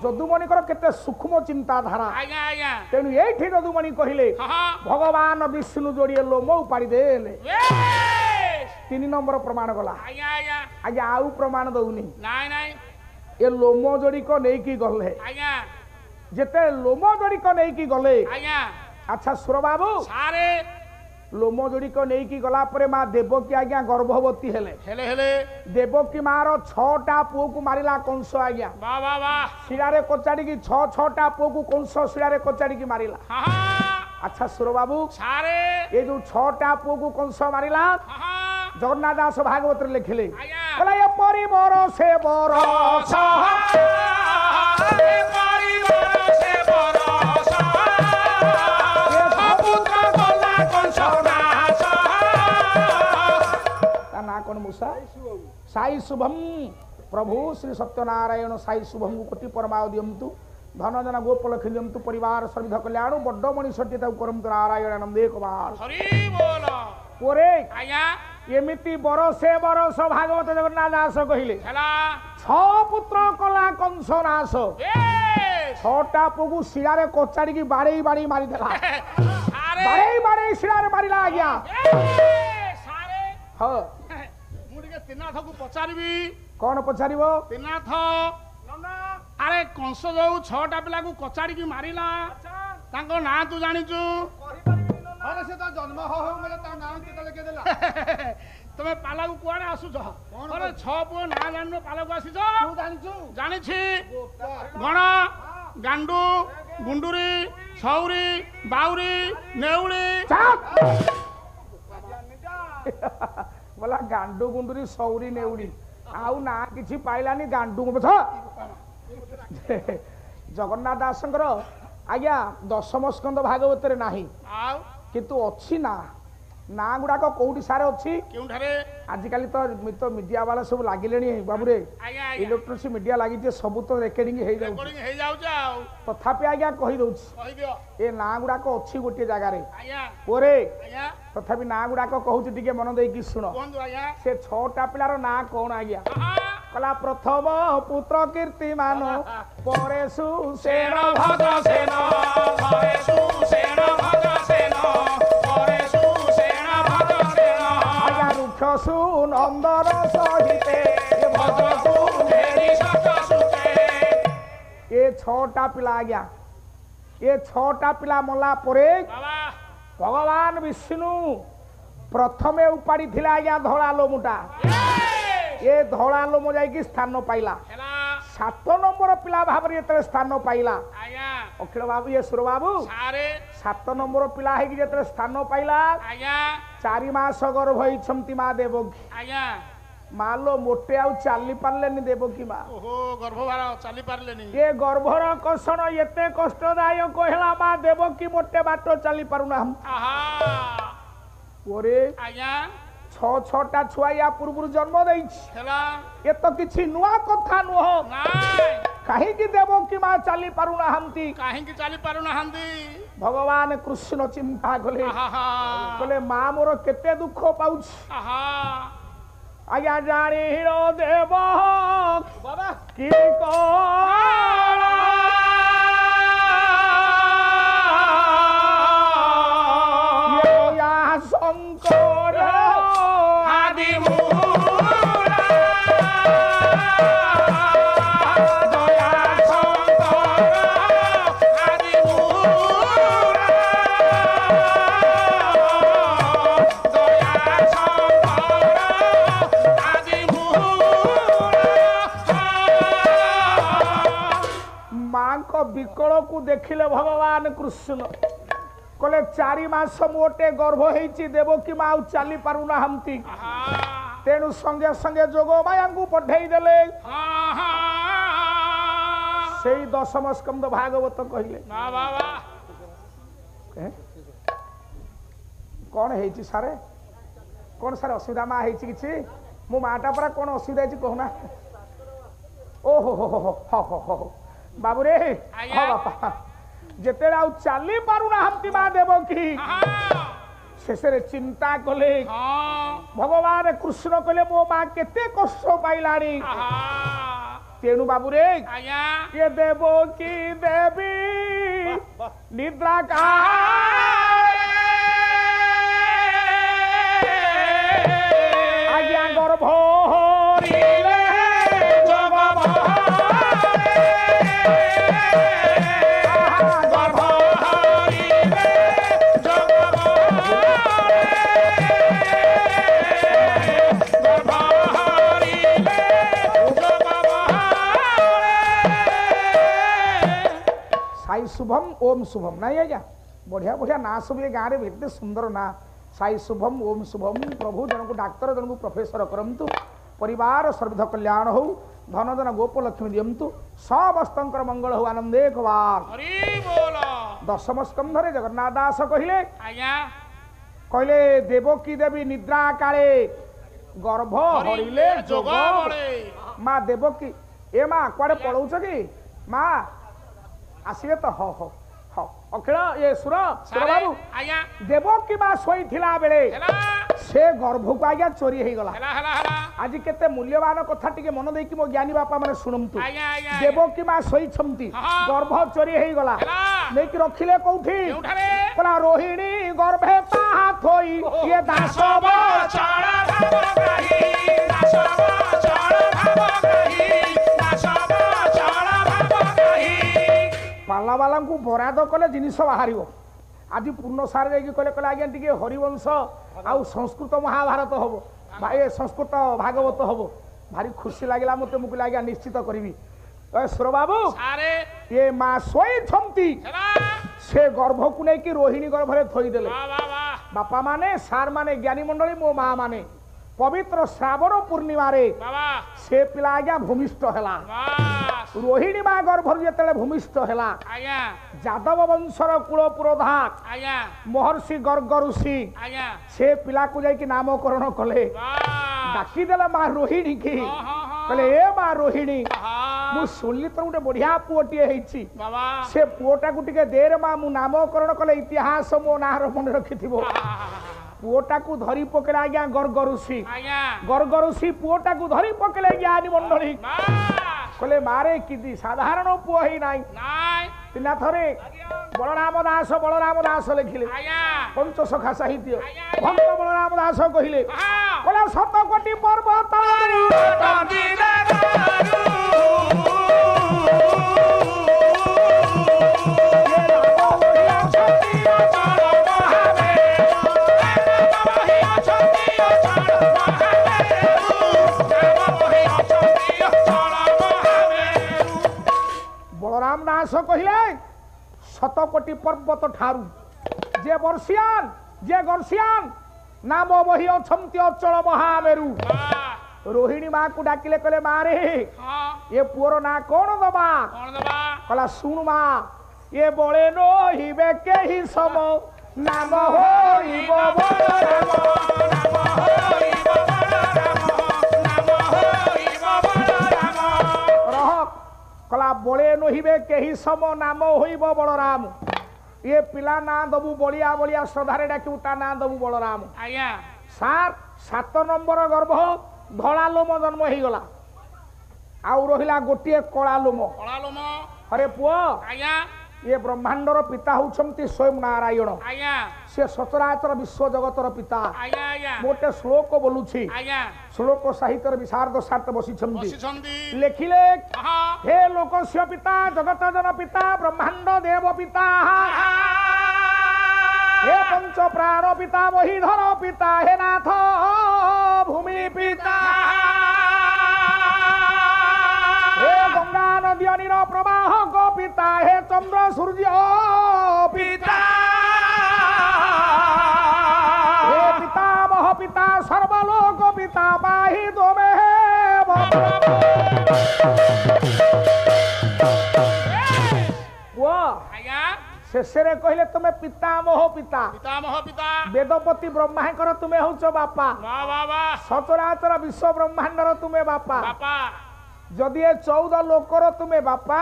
जदुमणिकर केते सूक्ष्म चिंताधारा आज्ञा आज्ञा तेणु एठी जदुमणि कहिले हाँ भगवान विष्णु जोड़िए लोम उपाड़ी देले बेश 3 नंबर प्रमाण गला आज्ञा आज्ञा आज्ञा आउ प्रमाण दउनी नाई नाई ए लोम जोड़ी को नहीं की गले आज्ञा जेते लोम जोड़ी को नहीं की गले आज्ञा अच्छा सुर बाबू सारे लोम जोड़ी को नहीं की गला परे मां देवकी आज्ञा गर्भवती हेले हेले हेले देवकी मार 6टा पुओ को मारिला कंस आज्ञा वाह वाह वाह शिरारे कोचाड़ी की 6टा पुओ को कंस शिरारे कोचाड़ी की मारिला हाँ अच्छा सुर बाबू सारे ये जो 6टा पुओ को कंस मारिला हाँ जगन्नाथ दास भागवत रे लिखले आज्ञा कहला ये परिबर से बरस ना कौन मूसा साई शुभम प्रभु श्री सत्यनारायण साई शुभम कोटि परमा दियंतु धन जन गोपलक्ष दियंतु परिवार सर्विध कल्याण बड्ड मनीषटी करमु नारायण आनंदे कुमार हरि बोल ओरे आज्ञा एमिति बरसे बरस भागवत जगन्नाथ दास कहिले हेला 6 पुत्र कला कंस नाश बेश 6टा पुगु शिरारे कोचाड़ी की बाड़े बाड़ी मारी देला सारे बाड़े शिरारे मारिला आज्ञा सारे हाँ ମୁଁ ଟିକେ ତିନାଥକୁ ପଚାରିବି कौन पचारिबो ତିନାଥ ଆରେ କଂସ ଯୋଉ 6ଟା ପିଲାକୁ କଚାଡ଼ିକି ମାରିଲା ତାଙ୍କ ନାଁ ତୁ ଜାଣିଛୁ अरे से तो जन्म हो मेरे ता नाम के लेके देला ତମେ ପାଲାକୁ କୁଆଡେ ଆସୁଛ ଆରେ 6 ପୁଅ ନାଁ ଜାଣିନ ପାଲାକୁ ଆସିଛ तू जानिछु ଜାଣିଛି ଗଣ ଗାଣ୍ଡୁ ଗୁଣ୍ଡୁରି ସଉରି ବାଉରି ନେଉଳି बोला गांडू गुंडूरी सौरी नेउड़ी आउ ना किछि पाइलानी गांडू बछ जगन्नाथ दासंकर आज्ञा दशम स्कंद भागवत रे नाही ଆଉ किंतु अच्छी ना ना गुड़ाक कौटी सारे अच्छी କେଉଁଠାରେ आजिकल तो मीडिया वाला सब लगिले बाबू रे ଆଜ୍ଞା ଆଜ୍ଞା इलेक्ट्रोनिक्स मीडिया लगी सब तो रेकर्डिंग हो जाଉଛି ରେକର୍ଡିଂ ହେଇଯାଉଛି ଆଉ तथापि आज्ञा कहि दउछि କହିଦିଅ ए ना गुड़ाक अच्छी गोटे जगार ଆଜ୍ଞା ओरे ଆଜ୍ଞା तथापि ना गुड़ाक कहूँ टिके मन देकी शुण କୁହନ୍ତୁ ଆଜ୍ଞା से 6टा पिलार ना कौन आज्ञा कला प्रथम पुत्र कीर्तिमान परे सुसेन भद्रसेन परे सुसेन भद्रसेन परे सुसेन भद्रसेन आज्ञा रुक्ष सुनंदन सहिते भद्रकु मेरी सत सुते ये 6टा पिला आज्ञा ये 6टा पिला मला परे बाबा भगवान विष्णु प्रथमे उपाड़ी थिला आज्ञा धड़ा लोमुटा ये धड़ा लोम जाइकी स्थान पाइला हेला 7 नंबर पिला भाव ये स्थान पाइला आज्ञा अखिल बाबू ये सुर बाबू सारे 7 नंबर पिला है जो स्थान पाइला आज्ञा 4 मास गर्भ होती माँ देवकी आज्ञा माँ लो मोटे आउ चली पारे देवकी माँ ओहो गर्भभार चली पारलेनी ये गर्भर कषण एते कष्टदायक है माँ देवकी मोटे बाट चली पारुना आहा ओरे आज्ञा 6टा छुआ या पूर्व जन्म देइछि हेला ये तो किछि नुआ कथा नुह नाय कहीं देवकी माँ चली पारुना काहेकि चली पारु नाहंती भगवान कृष्ण चिंता कले आहा कले माँ मोर केते दुख पाउछ आहा आज्ञा जानी हिरो देव बाबा की शंकर आदि मूला माँ को विकल को देखिले भगवान कृष्ण कहले 4 मास मोटे गर्भ होईची देवकी माँ चली पारु ना हमती तेणु संगे संगे जोग माया को पठेई देले सेई दशम स्कंद भागवत कहले कौन है सारे कौन सारे असुविधा माँ है कि मो माटा परा कौन असुविधा है कहना ओहो हो हो हो हो हो बाबू रे हाँ बापा जिते आउ चली पारु ना हमती माँ देव की शेष चिंता कले भगवान कृष्ण कहले मो माँ केते कष्ट पाइलानी तेणु बाबू रे ये देव की देवी निद्रा का आज्ञा गर्भ साई शुभम ओम शुभम नहीं है क्या बढ़िया बढ़िया ना सब ये गाँव में सुंदर ना साई शुभम ओम शुभम प्रभु जन को डाक्तर जन को प्रोफेसर करंतु परिवार सर्वध कल्याण हो धन धन गोपलक्ष्मी दियंतु समस्त मंगल हो आनंदे कबार दशम स्कंधरे जगन्नाथ दास कहले कहले देवकी देवी निद्रा काले गर्भ हरिले जोग माँ देवकी ए माँ कुआडे पलाउछ कि माँ आसिए तो हो हो हो अखिल ये सुर सुर बाबू देवकी माँ शोई थिला बेले से गर्भ को आज्ञा चोरी हो गला आज केते मूल्यवान कथा टिके मन देकी मो ज्ञानी बापा माने सुनंतु देवकी माँ शोई छमती गर्भ चोरी हो गला लेकि रखिले कोठी कला रोहिणी गर्भे ताहा थोई ये दासव चढ़ भाव कही दासव चढ़ भाव कही दासव चढ़ भाव कही पाला वाला को बराद कले जिनिस बाहर आज पूर्ण सार कहले कहले आज्ञा टी हरिवंश आउ संस्कृत महाभारत हम भाई संस्कृत भागवत हम भारी खुशी लगे मत मुझे आज्ञा निश्चित करी सुर बाबू ये माँ शोई से गर्भ को लेकिन रोहिणी गर्भ में थईदेले बापा माने सार माने ज्ञानी मंडली मो माँ माने पवित्र श्रावण पूर्णिमा से पिला आज्ञा भूमिष्ठ है रोहिणी माँ गर्भ जो भूमिष्ठ है जादव वंशर कूल पुरोधा महर्षि गर्ग ऋषि से पिला को जाकि नामकरण कले डाकीदेले माँ रोहिणी की कहले ए माँ रोहिणी मु सुनली तो गोटे बढ़िया पुओटे से पुओटा को टिके देर माँ मु नामकरण कले इतिहास मो नार मन रखि पुओटा को धरी पकेले आज्ञा गर्ग ऋषि पुओटा को धरी पकेले ज्ञानी मंडली कहले मारे कि साधारण पुओ ही नाई तिना थरे बलराम दास लिखिले पंचसखा साहित्य भक्त बलराम दास कहिले कहले 7 कोटी पर्वत बलराम दास कहले 7 कोटी पर्वत ठारू जे वर्षियान जे गर्षियान नाम बही अछंती अचल महामेरु रोहिणी माँ को डाकिले कहले मारे ये पुअर ना कौन दबा कहला सुन माँ ये बड़े नो हिबे के ही सम नाम होइबो बलराम नाम होइबो बलराम रह कला बड़े नहिबे केही सम नाम होइब बलराम ये पिला ना दबु बलिया बलिया श्रद्धारे डाकू ता ना दबु बलराम आज्ञा सार 7 नंबर गर्भ धला लोम जन्म हो गला आउ रहिला गोटे कला लोम अरे पुओ आज्ञा ये ब्रह्मांडर पिता होउछंती स्वयं नारायण आज्ञा से सचराचर विश्व जगतर पिता आज्ञा आज्ञा मोटे श्लोक बोलुछि आज्ञा श्लोक साहित्यर विशारद सार्थ बसिछंती लेखिले हे लोकस्य पिता जगत जन पिता ब्रह्मांड देव पिता हे पंच प्राण पिता वही धर पिता हे नाथ भूमि पिता हे गंगा नदी अनिर प्रवाह गोपी चंद्र सूर्य पिता हे पितामह पिता सर्वलोक पिता पाहि दोमे शेषे कहले तुम्हें पितामह पिता पितामह पिता वेदपति ब्रह्मांकर तुम्हें हूच बापा सचराचर विश्व ब्रह्मांडर तुम्हें बापा जदि ए 14 लोकर तुम्हें बापा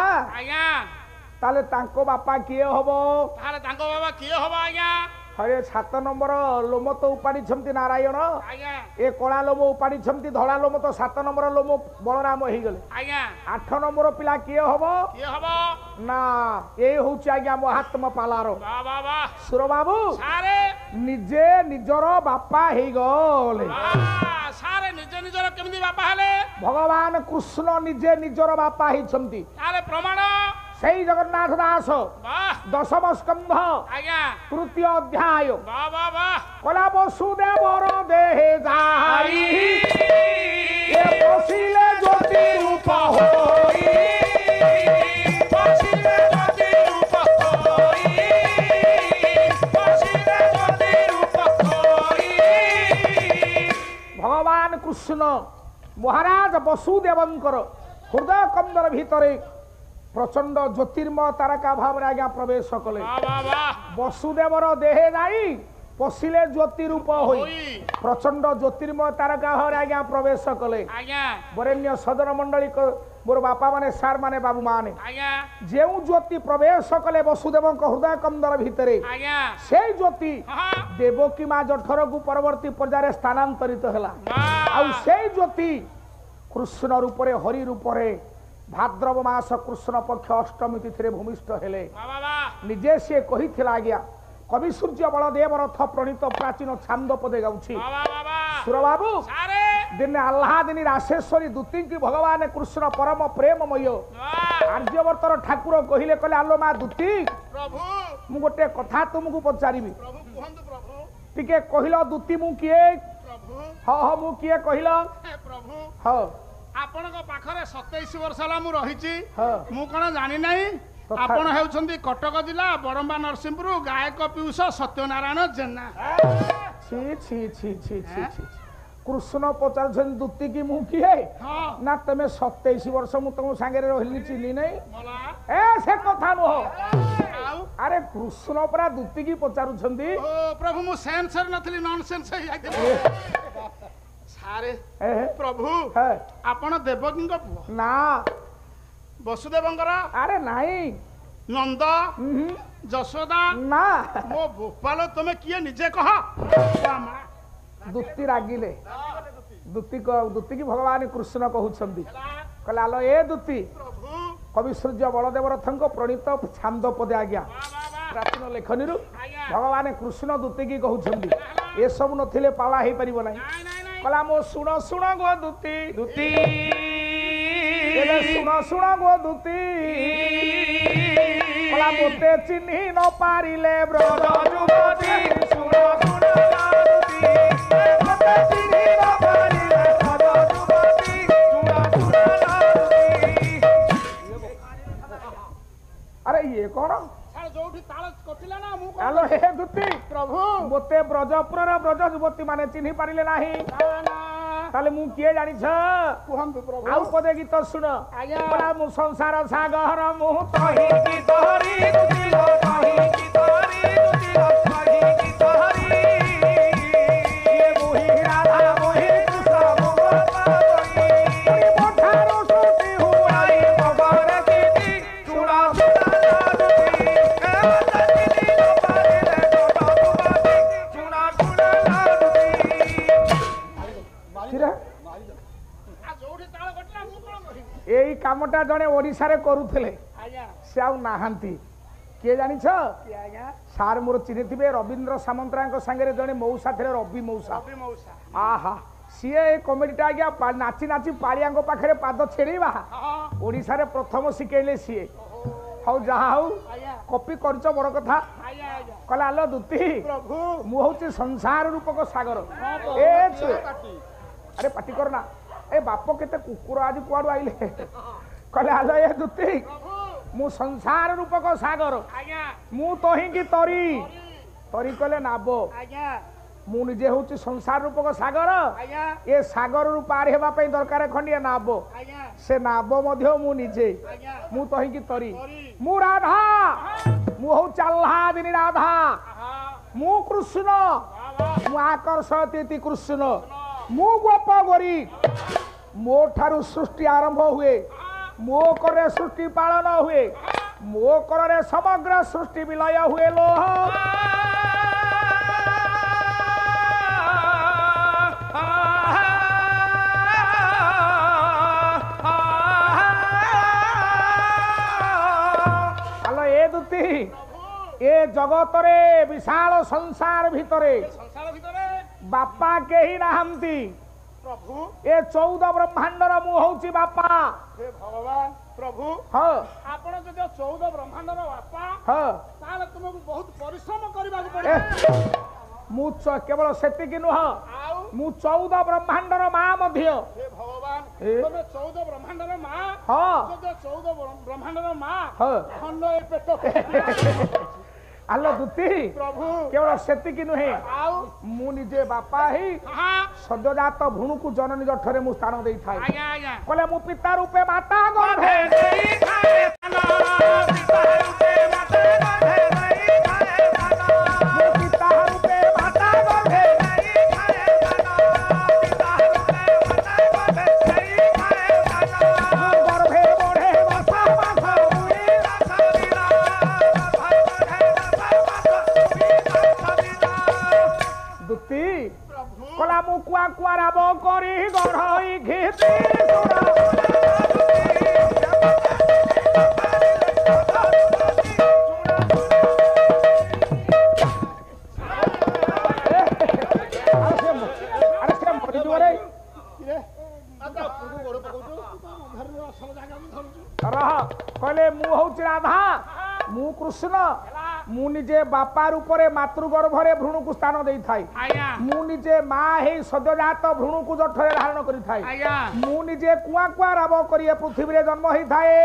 ताले तांको बापा किए हबो ताले तांको बाबा किए हबो आज्ञा हरे 7 नंबर लोम तो उपाड़ी छमती नारायण ए कला लोम उपाड़ी छमती धला लोम तो 7 नंबर लोम बलराम हो गले 8 नंबर पिला किए हबो ना ए होची आज्ञा महात्मा पालारो सुर बाबू निजे निजर बापा हे गले सारे निजे निजर केमदी बापा हले भगवान कृष्ण निजे निजर बापा हे छमती ताले प्रमाण सही जगन्नाथ दास दशम स्कंध तृतीय अध्याय कला वसुदेवर देहे जाई ये बसिले ज्योति रूप होई बसिले ज्योति रूप होई बसिले ज्योति रूप होई भगवान कृष्ण महाराज वसुदेवंकर हृदय कंदर भीतरे प्रचंड ज्योतिर्मय तारका भाव आज्ञा प्रवेश कले वसुदेवर देहे जाई पशिले ज्योति रूप होई प्रचंड ज्योतिर्मय तारका भाव आज्ञा प्रवेश कले वरेण्य सदन मंडली मोर बापा माने सार माने बाबू माने जेउ ज्योति प्रवेश कले वसुदेव हृदय कंदर भितरे से ज्योति देवकी माँ जठर को परवर्ती पर्याय स्थानांतरित हैला आउ से ज्योति कृष्ण रूपरे हरि रूपरे भाद्रव मास कृष्ण पक्ष अष्टमी तिथि भूमिष्ठ हेले निजे से कही आज्ञा कवि सूर्य बलदेव रथ प्रणीत प्राचीन छांद पदे गाउछि सुर बाबू दिने आल्हा दिनी राशेश्वरी दूती की भगवान कृष्ण परम प्रेममय आर्यवर्तर ठाकुर कहिले कले आलो मा दूती प्रभु मु गोटे कथा तुमको पचारिबी प्रभु कहंतु प्रभु टिके कहिलो दूती मु किए प्रभु ह मु किए कहिलो प्रभु ह आपणको पाखरे 27 वर्ष होला मु रहिछि मु कोन जानि नै आपण हेउछन्ती कटक जिला बरंबा नरसिंहपुर गायक पीयूष सत्यनारायण जेना छी छी छी छी छी कृष्ण पचार दूती की मु किए ना तमे 27 वर्ष मु तुम संगे रहिली चिनी नै ए से कथा न हो अरे कृष्ण परा दूती की पचारु छन्ती ओ प्रभु मु सेंसर नथली नॉनसेंस हे जाइते सारे प्रभु आपण देवकी ना वसुदेवंकर अरे नहीं नंद जशोदा ना मो भोपाल तुम किए निजे कह दूती रागिले दूती की भगवान कृष्ण कहउछंदी कहला आलो ए दूती कवि सूर्य बलदेव रथंक प्रणीत छांद पदे आज्ञा प्राचीन लेखनी भगवान कृष्ण दूती की कहउछंदी ए सब नथिले पाला हे परिबो नै कला मो सुन सुन गो दूती दूती सुन सुन गो दूती कला मोते चिन्ही न पारिले ब्रज जुगती सुन सुन दूती मोते चिन्ही न पारिले ब्रज जुगती सुन सुन दूती अरे ये कौन जोठी ताल कटिला ना मु हेलो हे दूती प्रभु मोते ब्रजपुर ब्रज युवती माने चिन्ही पारिले नाही ताले मु किए जानि छ कहंतु प्रभु आउ पदे गीत सुन आज्ञा मु संसार सागर मु तही की तोहरी दूती लो तही की तोहरी दूती लो तही की तोहरी ये मोहि राधा मोहि कृष्ण मोहि मोठारो सोती हुआई मगर की चूड़ा यही कामटा जड़े ओडिशा रे करुले से आउ नाहांती किए जानी सार मोर चिन्ही थे रवींद्र सामंतरा सांगे जड़े मौसा थे रवि मौसा आहा सी कमेडीटा आज्ञा नाची नाची पाड़िया पाखे पाद छेड़वा ओडिशा रे प्रथम शिखेले सी हौ जहा हौ कॉपी कर बड़ कथा कहला आलो दूती मु हूँ संसार रूपक सागर ए अरे पाटी करना ए बाप केते कुकुर आज कुआडू आइले कहले आलो ए दूती मु संसार रूपक सागर मु तोही की तरी तरी कले नाब मु निजे हूँ संसार रूपक सागर ये सागर रु पार हेबा पई दरकार खंडिया नाब से नाब मध्य मु निजे मु तोही की तरी मु राधा मु हूँ चल्हा दिनी राधा मु कृष्ण मु आकर्षती कृष्ण मु गोप गोरी मो ठारू सृष्टि आरंभ हुए मो करे सृष्टि पालन हुए मो करे समग्र सृष्टि विलय हुए लोह हेलो ए दुती ए जगत रे विशाल संसार भितरे बापा केही नाहंती प्रभु ए 14 ब्रह्मांडर मु होउची बापा हे भगवान प्रभु हाँ आपण जदि 14 ब्रह्मांडर बापा हाँ ताले तुमको बहुत परिश्रम करबा पड़े मु केवल सेतिकी नुह आउ मु 14 ब्रह्मांडर मां मध्य हे भगवान ए? तुमे 14 ब्रह्मांडर मां हाँ जदि 14 ब्रह्मांडर मां हाँ खंड ए पेट आलो दुती प्रभु केवल सेतिकी नुहे आउ मु निजे बापा ही हां सद्यजात भूणु को जननी जठरे मु स्थान देई थाई आज्ञा आज्ञा कले मु पिता रूपे माता गर्भे देई खाए पिता रूपे माता मु पिता रूपे गर्भे बढ़े बसा दुती कला मु कुआ कुआ राब करी गढ़ई घिती कहले मु हूँ राधा मु कृष्ण मु निजे बापा रूपरे मातृगर्भरे भ्रूण को स्थान देई थाई मु निजे माँ हे सद्यजात भ्रूण को जठरे धारण करी थाई मु निजे कुआ कुआ राब करी पृथ्वी रे जन्म होई थाए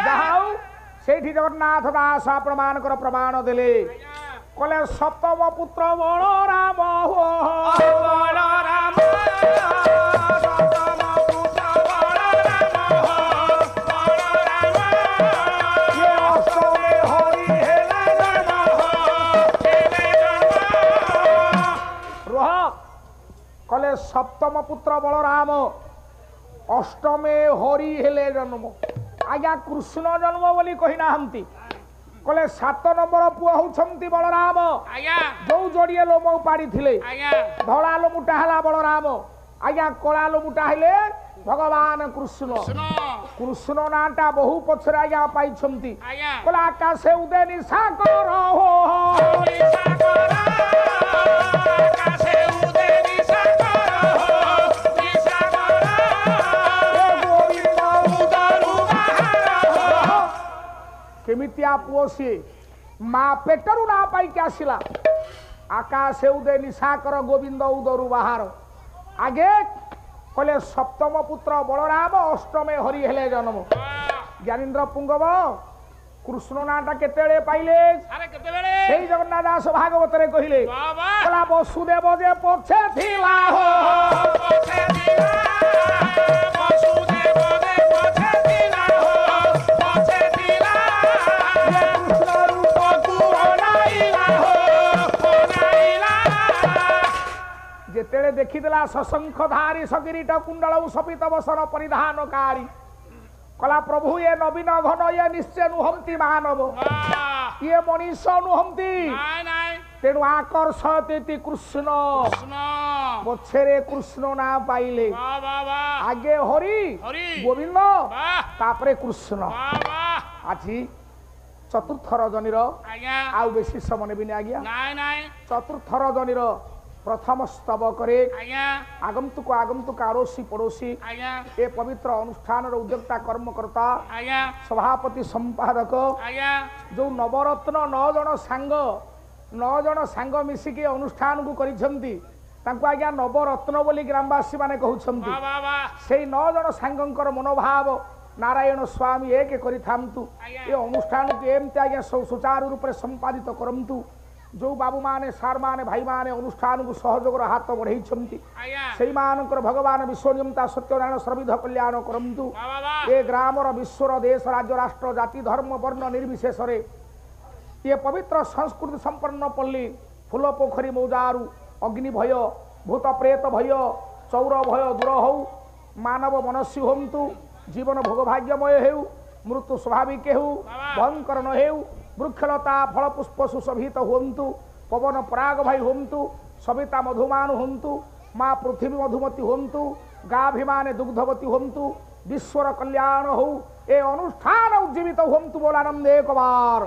जाऊ सेठी जगन्नाथ दास प्रमाण कर प्रमाण देले कले सप्तम पुत्र बलराम हो बलराम कले सप्तम पुत्र बलराम अष्टमे हरि हेले जन्म आज्ञा कृष्ण जन्म बोली कही नाहंती कले 7 नंबर पुआ होउछंती बलराम आज्ञा जो जोड़िए लोम उपाड़ी थिले आज्ञा धड़ा लोमुटा हला बलराम आज्ञा कला लोमुटा हेले भगवान कृष्ण कृष्ण नाटा बहु पछरे आज्ञा पाइछंती आज्ञा कला आकाशे उदय निशा कर हो निशा कर आकाशे उदय निशा कर हो निशा कर ए गोविंद उदरु बाहर हो केमितिया पुओसी माँ पेटरू ना पाई के आसिला आकाशे उदय निशा कर गोविंद उदरु बाहर आगे कहले सप्तम पुत्र बलराम अष्टमे हरि हेले जन्म ज्ञानेन्द्र पुंगव कृष्ण नाटा केतेले पाइले सेई जगन्नाथ दास भागवत रे कहिले कला वसुदेव जे पछे थिला हो पछे थिला वसुदेव जे पछे थिला हो पछे थिला ये कृष्ण रूप तू बनाइला हो बनाइला जेतेले देखिदेला सशंखधारी सगिरीट कुंडल सपित वसन परिधानकारी कला प्रभु ये नवीन घन ये निश्चय नुहंती मानव ये मनीष नुहंती तेणु आकर्षती कृष्ण पछरे कृष्ण ना पाइले आगे हरि गोविंद तापरे कृष्ण आज चतुर्थ रजनी आउ बेसी समय नेबिनी आज्ञा चतुर्थ रजनी प्रथम स्तबक आगंतुक आगंतुक आड़ोसी पड़ोसी ए पवित्र अनुष्ठान उद्योक्ता कर्मकर्ता सभापति संपादक जो नवरत्न 9 जन सांग मिसिकी अनुष्ठान को करिसेंती ତାଙ୍କୁ ଆଜ୍ଞା ନବରତ୍ନ ବୋଲି ଗ୍ରାମବାସୀ ମାନେ କହୁଛନ୍ତି। ସେଇ 9 ଜଣ ସାଙ୍ଗଙ୍କର ମନୋଭାବ ନାରାୟଣ ସ୍ୱାମୀ ଏକ କରିଥାନ୍ତୁ। ଏ ଅନୁଷ୍ଠାନକୁ ଏମିତି ଆଜ୍ଞା ସୁଚାରୁ ରୂପରେ ସମ୍ପାଦିତ କରନ୍ତୁ। ଯେଉଁ ବାବୁମାନେ ସାର୍ମାନେ ଭାଇମାନେ ଅନୁଷ୍ଠାନକୁ ସହଯୋଗର ହାତ ବଢ଼େଇଛନ୍ତି ସେଇମାନଙ୍କର ଭଗବାନ ବିଶ୍ୱନିୟନ୍ତା ସତ୍ୟନାରାୟଣ ସର୍ବିଧ କଲ୍ୟାଣ କରନ୍ତୁ। ଏ ଗ୍ରାମର ବିଶ୍ୱର ଦେଶ ରାଜ୍ୟ ରାଷ୍ଟ୍ର ଜାତି ଧର୍ମ ବର୍ଣ୍ଣ ନିର୍ବିଶେଷରେ ଏ ପବିତ୍ର ସଂସ୍କୃତି ସମ୍ପନ୍ନ ପଲ୍ଲୀ ଫୁଲ ପୋଖରୀ ମୌଜାରୁ ଅଗ୍ନି ଭୟ ଭୂତ ପ୍ରେତ ଭୟ ଚୌର ଭୟ ଦୂର ହଉ ମାନବ ମନସ୍ୱୀ ହୁଅନ୍ତୁ। ଜୀବନ ଭୋଗ ଭାଗ୍ୟମୟ ହେଉ ମୃତ୍ୟୁ ସ୍ୱାଭାବିକ ହେଉ ଭୟଙ୍କର ନ ହେଉ ବୃକ୍ଷଲତା ଫଳ ପୁଷ୍ପ ସୁଶୋଭିତ ହୁଅନ୍ତୁ। ପବନ ପରାଗ ଭାଇ ହୁଅନ୍ତୁ। ସବିତା ମଧୁମାନ ହୁଅନ୍ତୁ। ମା ପୃଥିବୀ ମଧୁମତୀ ହୁଅନ୍ତୁ। ଗାଭିମାନେ ଦୁଗ୍ଧବତୀ ହୁଅନ୍ତୁ। ବିଶ୍ୱର କଲ୍ୟାଣ ହଉ ଏ ଅନୁଷ୍ଠାନ ଉଜ୍ଜୀବିତ ହୁଅନ୍ତୁ। ବୋଲ ଆନନ୍ଦ ଏକବାର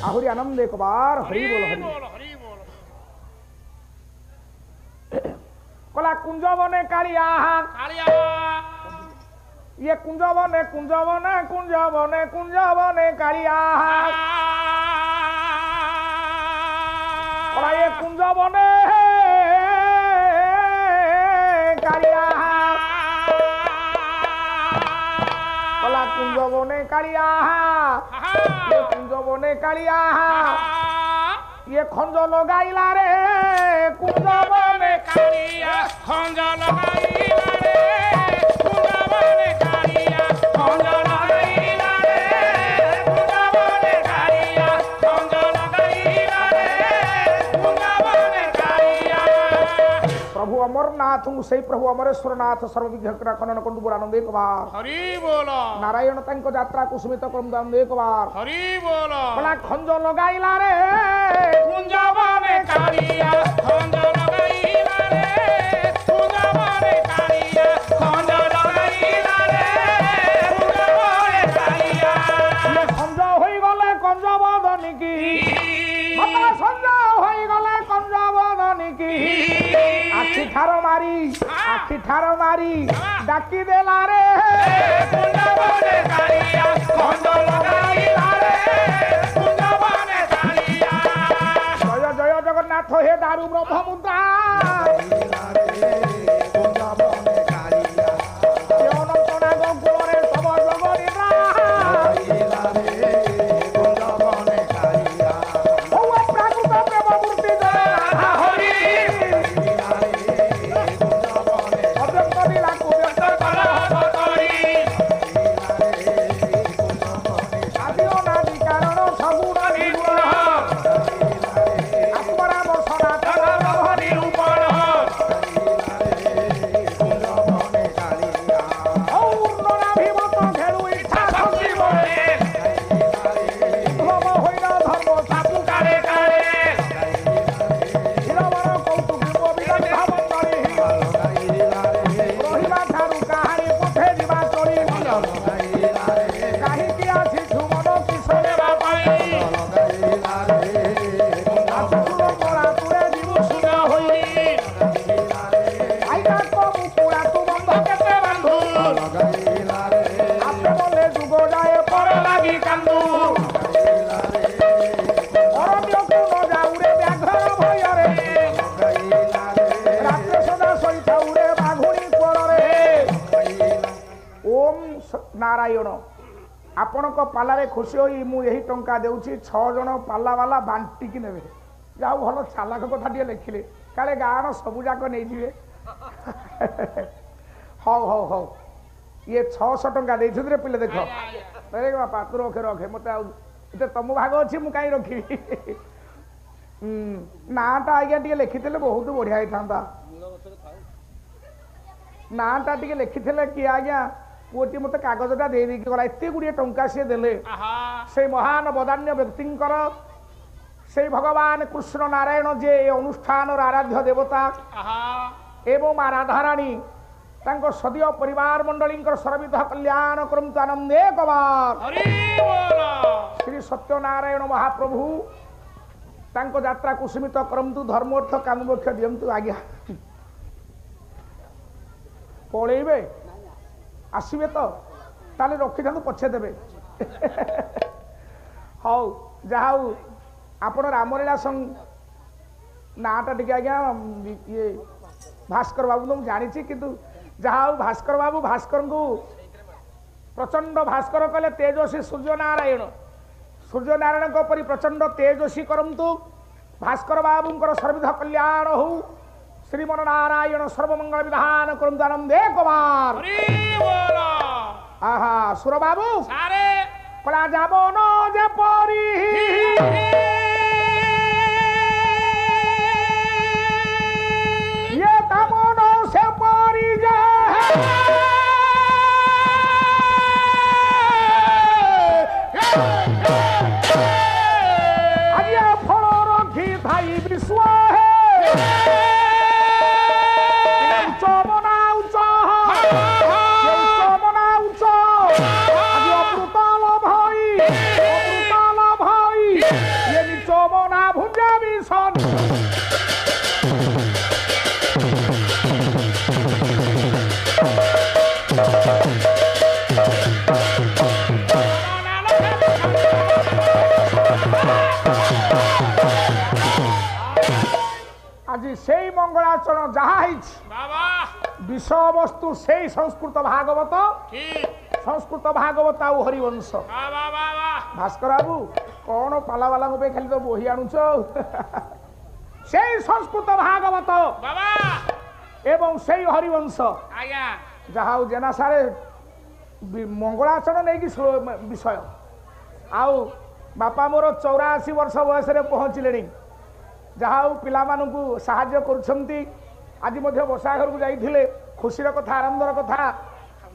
ଆହୁରି ଆନନ୍ଦ ଏକବାର ହରି ବୋଲ ହରି କଲା କୁଞ୍ଜ ବନେ କାଳିଆ ये कुंज बने कालिया और ये कुंज बने कालिया कला कुंज बने कालिया ये कुंज बने कालिया ये खंज लगाइला रे कुंज बने कालिया खंज लगाइला रे प्रभु अमरनाथ से प्रभु अमरेश्वरनाथ सर्वविघ्न खनन कंदु बोल आनंद एक बार हरि बोल नारायण तंक यात्रा कुसुमित करम आनंद एक बार हरि बोल बला खंज लगाइला रे कुंज बने कालिया खंज लगाइला रे कुंज बने कालिया खंज लगाइला रे कुंज बने कालिया ये खंज होई गले कंज बदनी की माता खंज होई गले कंज बदनी की आखि ठार मारी डाकी देला रे कुंज बने कालिया खंज लगाइला रे कुंज बने कालिया जय जय जगन्नाथ हे दारु ब्रह्म मुद्रा कुंज बने कालिया हे अनंत नाग कुलरे सब जगनिद्रा रे कुंज बने कालिया ओ प्राकृत प्रेम मूर्ति जय हरि नारायण आपण पालारे खुशी हो यही टंका देउछि 6 जन पाला वाला बांटिकी नेबे जाऊ भल चालाक कथा टे लिखिले काले गाँव सबू जाक नहीं जीवे हौ हौ हौ ये 600 टंका देइछु रे पिले देख अरे बापा तू रखे रखे मते तुम भाग अच्छी मु कहीं रखी नाटा आज्ञा टे लिखिले बहुत बढ़िया होता नाटा टे लिखिले कि आज्ञा पुओटी मत कागजटा दे गला एत गुड़िए टंका सी देले से महान बदान्य व्यक्ति से भगवान कृष्ण नारायण जे अनुष्ठान आराध्य देवता एवं माँ राधाराणी तांको सदीय परिवार मंडली सर्वविध कल्याण करंतु आनंदे कबार श्री सत्यनारायण महाप्रभु तांको यात्रा कुसुमित करंतु धर्मोर्थ काम मोक्ष दियंतु आज्ञा पळेबे आसबे तो ताले रखी था पछे देवे हौ जहा आपण रामलीला नाटा टिके आज्ञा ये भास्कर बाबू तो जानी किंतु जहाँ भास्कर बाबू भास्कर को प्रचंड भास्कर कले तेजस्वी सूर्य नारायण परी प्रचंड तेजस्वी करंतु भास्कर बाबूंकर सर्वविध कल्याण हो श्रीमन नारायण सर्वमंगल विधान करंतु आनंदे कुमार आहा सुर बाबू कला जाबो न जे परी ये तमनो से परी जे आज्ञा फल रखी थाई विश्व आज से मंगलाचरण जहाँ विषय वस्तु से संस्कृत भागवत आउ हरिवंश भास्कर बाबू कौन पाला वाला खाली तो बोही आणुच से संस्कृत भागवत एवं से हरिवंश जहाँ जेना सारे मंगलाचरण नहीं विषय आउ बापा मोर 84 वर्ष बयस पहुँचले जहाँ पिला साहाय्य करुछंती आज बसा घर को जाइए खुशीर कथा आनंदर कथा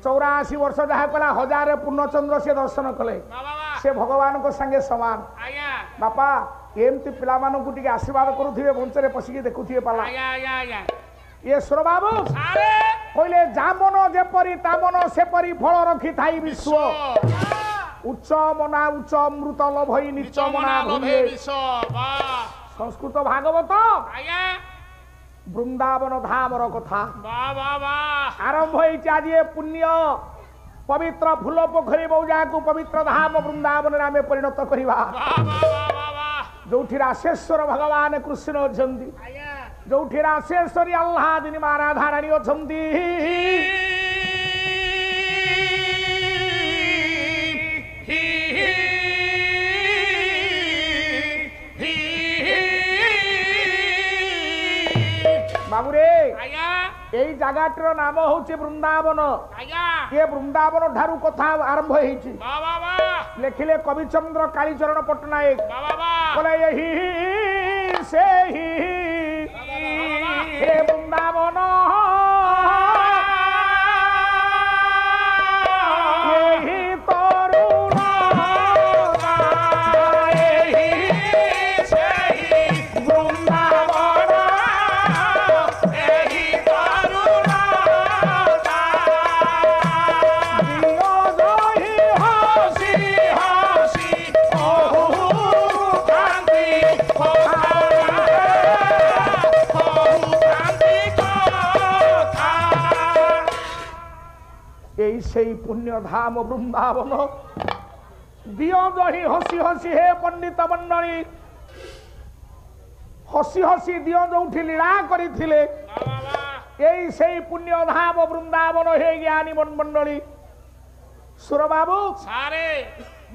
84 वर्ष जहाँ कला 1000 पूर्णचंद्र से दर्शन कले से भगवान को संगे समान बापा एमती पिला टे आशीर्वाद करुवे मंचरे पशिकी देखुए पाला ये सुर बाबू कहले जामन जेपरी तामन सेपरी फल रखी थाई विश्व उच्च मना उच्च अमृत लभई नीच मना संस्कृत भागवत वृंदावन धामर कथा आरंभ आज पुण्य पवित्र फूल पोखरी मौजा को पवित्र धाम वृंदावन नामे परिणत करवा जो राशेश्वर भगवान कृष्ण अच्छा जो राशेश्वरी आह्लादिनी महाराधा रानी अच्छा बाबू रे यही जगाटर नाम हूँ वृंदावन ये वृंदावन ठारू कथा आरंभ होती लिखिले कविचंद्र कालीचरण पट्टनायक बोले यही से ही वृंदावन यही तरुण से पुण्य धाम वृंदावन दियो जही हसी हसी हे पंडित मंडली हसी हसी दियो जो लीला करथिले यही से पुण्य धाम वृंदावन हे ज्ञानी मंडली सुर बाबू सारे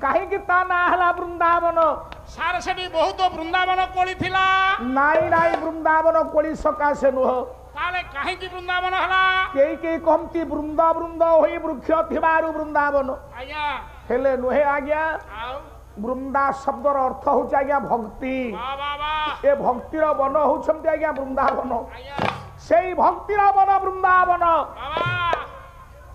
कहीं ता ना हला वृंदावन सारे से बहुत वृंदावन कोली थिला नाई नाई वृंदावन कोली सकाशे नुह ताले कहीं की वृंदावन हला केई कहती वृंद वृंद होई वृक्ष थिबारु वृंदावन आज्ञा हेले नुहे आज्ञा वृंदा शब्दर अर्थ होची आज्ञा भक्ति ए भक्तिर वन होछंती आज्ञा वृंदावन सेई भक्तिर वन वृंदावन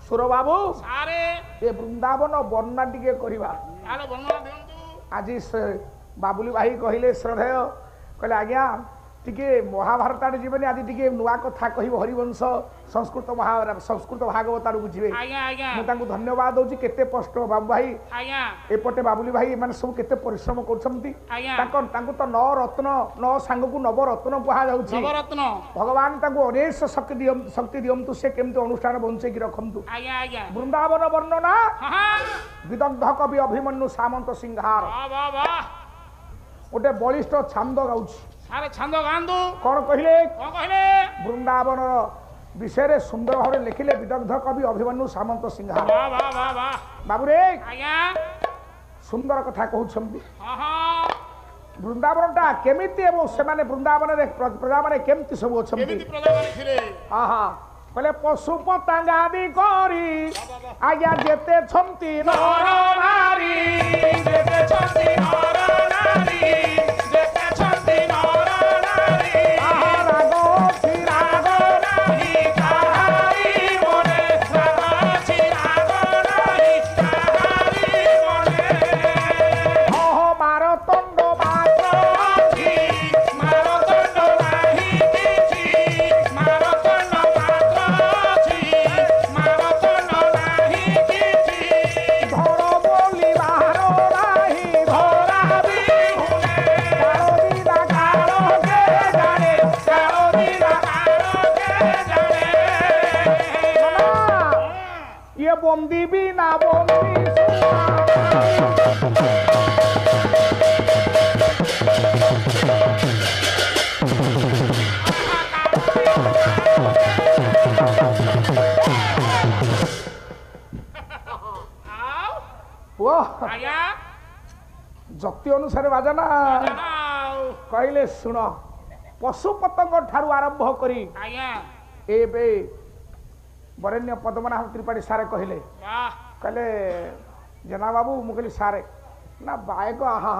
सुर बाबू सारे ए वृंदावन वर्णना टिके करबा आलो वर्णना देंतु आज बाबुली भाई कहिले श्रद्धेय कहले आज्ञा टिके महाभारत आड़े जीवनी आज टिके नुआ कथा कह हरिवंश संस्कृत संस्कृत भागवत आड़ बुझे मुझे धन्यवाद दूसरी केते कष्ट बाबू भाई एपटे बाबुली भाई माने सब केते परिश्रम करछंती तो नवरत्न नव सांग को नवरत्न कहा जाउछि भगवान तांको अनेक शक्ति दियंतु से केमते अनुष्ठान बंचे की रखंतु वृंदावन वर्णना विदग्ध कवि अभिमन्यु सामंत सिंहार गोटे बलिष्ठ छांद गाउछि ସାରେ ଛାନ୍ଦ ଗାଆନ୍ତୁ। କଣ କହିଲେ? କଣ କହିଲେ? ବୃନ୍ଦାବନର ବିଷୟରେ ସୁନ୍ଦର ଭାବରେ ଲେଖିଲେ ବିଦଗ୍ଧ କବି ଅଭିମନ୍ୟୁ ସାମନ୍ତ ସିଂହା। ବାଃ ବାଃ ବାଃ ବାଃ। ବାବୁରେ ଆଜ୍ଞା ସୁନ୍ଦର କଥା କହୁଛନ୍ତି। ହଁ ହଁ ବୃନ୍ଦାବନଟା କେମିତି ଏବଂ ସେମାନେ ବୃନ୍ଦାବନରେ ପ୍ରଜାମାନେ କେମିତି ସବୁ ଅଛନ୍ତି? କେମିତି ପ୍ରଜାମାନେ ଥିଲେ? କହିଲେ ପଶୁ ପତାଙ୍ଗାଦି କରି ଆଜ୍ଞା ଯେତେ ଛନ୍ତି ନର ନାରୀ, ଯେତେ ଛନ୍ତି ନର ନାରୀ, ଯେତେ ଛନ୍ତି ନର ନାରୀ, ରାଗ ଅଛି ରାଗ ନାହିଁ କାହାରି ମନେ, ରାଗ ଅଛି ରାଗ ନାହିଁ କାହାରି ମନେ। ବାର ତଣ୍ଡ ମାତ୍ର ଅଛି, ମାରତଣ୍ଡ ନାହିଁ କିଛି, ମାରତଣ୍ଡ ମାତ୍ର ଅଛି, ମାରତଣ୍ଡ ନାହିଁ କିଛି। ଧର ବୋଲି ବାହାର ନାହିଁ, ଧରା ବି ହୁଏ, କାଳ ଦିନା କାଳ କେ ଜାଣେ, କାଳ ଦିନା କାଳ କେ ଜାଣେ। ଇଏ ବନ୍ଦୀ ବି ନା ବନ୍ଦୀ ଆଜ୍ଞା ଯତି ଅନୁସାରେ ବାଜା ନା। କହିଲେ ଶୁଣ, ପଶୁ ପତଙ୍ଗ ଠାରୁ ଆରମ୍ଭ କରି ଆଜ୍ଞା ଏବେ ବରେଣ୍ୟ ପଦ୍ମନାଭ ତ୍ରିପାଠୀ ସାରେ କହିଲେ ବାଃ କହିଲେ ଜେନା ବାବୁ, ମୁଁ କହିଲି ସାରେ ନା ବାୟକ ଆହା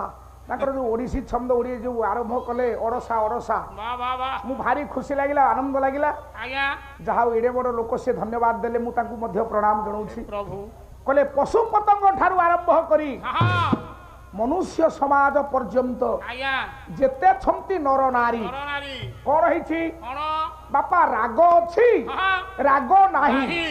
ତାଙ୍କର ଯୋଉ ଓଡ଼ିଶୀ ଛନ୍ଦ ଓଡ଼ିଆ ଯୋଉ ଆରମ୍ଭ କଲେ ଅଡ଼ସା ଅଡ଼ସା, ବାଃ ବାଃ ବାଃ ମୁଁ ଭାରି ଖୁସି ଲାଗିଲା, ଆନନ୍ଦ ଲାଗିଲା। ଆଜ୍ଞା ଯାହା ହଉ ଏଡ଼େ ବଡ଼ ଲୋକ ସେ ଧନ୍ୟବାଦ ଦେଲେ, ମୁଁ ତାଙ୍କୁ ମଧ୍ୟ ପ୍ରଣାମ ଜଣାଉଛି। ପ୍ରଭୁ କହିଲେ ପଶୁ ପତଙ୍ଗ ଠାରୁ ଆରମ୍ଭ କରି ହଁ ମନୁଷ୍ୟ ସମାଜ ପର୍ଯ୍ୟନ୍ତ ଆଜ୍ଞା ଯେତେ ଛନ୍ତି ନର ନାରୀ, ନର ନାରୀ କଣ ହେଇଛି କଣ ବାପା? ରାଗ ଅଛି ହଁ ରାଗ ନାହିଁ ନାହିଁ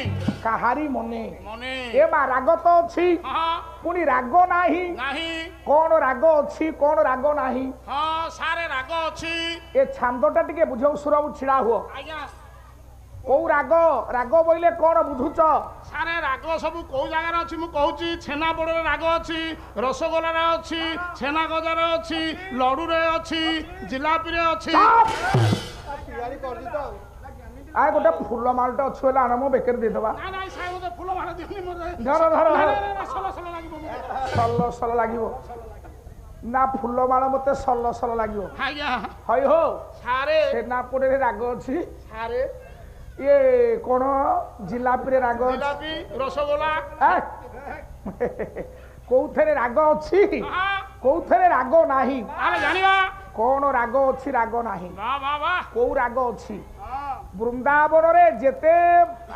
କାହାରି ମନେ। ମନେ ଏ ମା ରାଗ ତ ଅଛି ହଁ ପୁଣି ରାଗ ନାହିଁ। ନାହିଁ କଣ ରାଗ ଅଛି କଣ ରାଗ ନାହିଁ? ହଁ ସାରେ ରାଗ ଅଛି। ଏ ଛାନ୍ଦଟା ଟିକେ ବୁଝଉ ସୁରବୁ ଛିଡା ହୁଅ। ଆଜ୍ଞା କୋଉ ରାଗ? ରାଗ ବୋଇଲେ କଣ ବୁଝୁଛ? ସାରେ ରାଗ ସବୁ କୋଉ ଜାଗାରେ ଅଛି ମୁଁ କହୁଛି। ଛେନାପୋଡ଼ରେ ରାଗ ଅଛି, ରସଗୋଲାରେ ଅଛି, ଛେନା ଗଜାରେ ଅଛି, ଲଡୁରେ ଅଛି, ଜିଲାପିରେ ଅଛି। ତିଆରି କରିଛି ତ ଆ ଗୋଟେ ଫୁଲ ମାଳଟା ଅଛି ବୋଲେ ଆଣ ମୋ ବେକରେ ଦେଇଦବା। ନାଇଁ ନାଇଁ ସାର୍ ମତେ ଫୁଲ ମାଳ ଦିଅନି ମତେ। ଧର ଧର ଧର ସଲ ସଲ ଲାଗିବ ସଲ ସଲ ଲାଗିବ ନା ଫୁଲ ମାଳ ମତେ ସଲ ସଲ ଲାଗିବ। ଆଜ୍ଞା ହଇ ହୋ ସାରେ ଛେନାପୋଡ଼ରେ ରାଗ ଅଛି, ସାରେ ଇଏ କଣ ଜିଲାପିରେ ରାଗ ଅଛି, ଜିଲାପି ରସଗୋଲା କୋଉଥିରେ ରାଗ ଅଛି ହଁ କୋଉଥିରେ ରାଗ ନାହିଁ? ଆରେ ଜାଣିବା କଣ ରାଗ ଅଛି ରାଗ ନାହିଁ? ବାଃ ବାଃ ବାଃ କୋଉ ରାଗ ଅଛି? ହଁ ବୃନ୍ଦାବନରେ ଯେତେ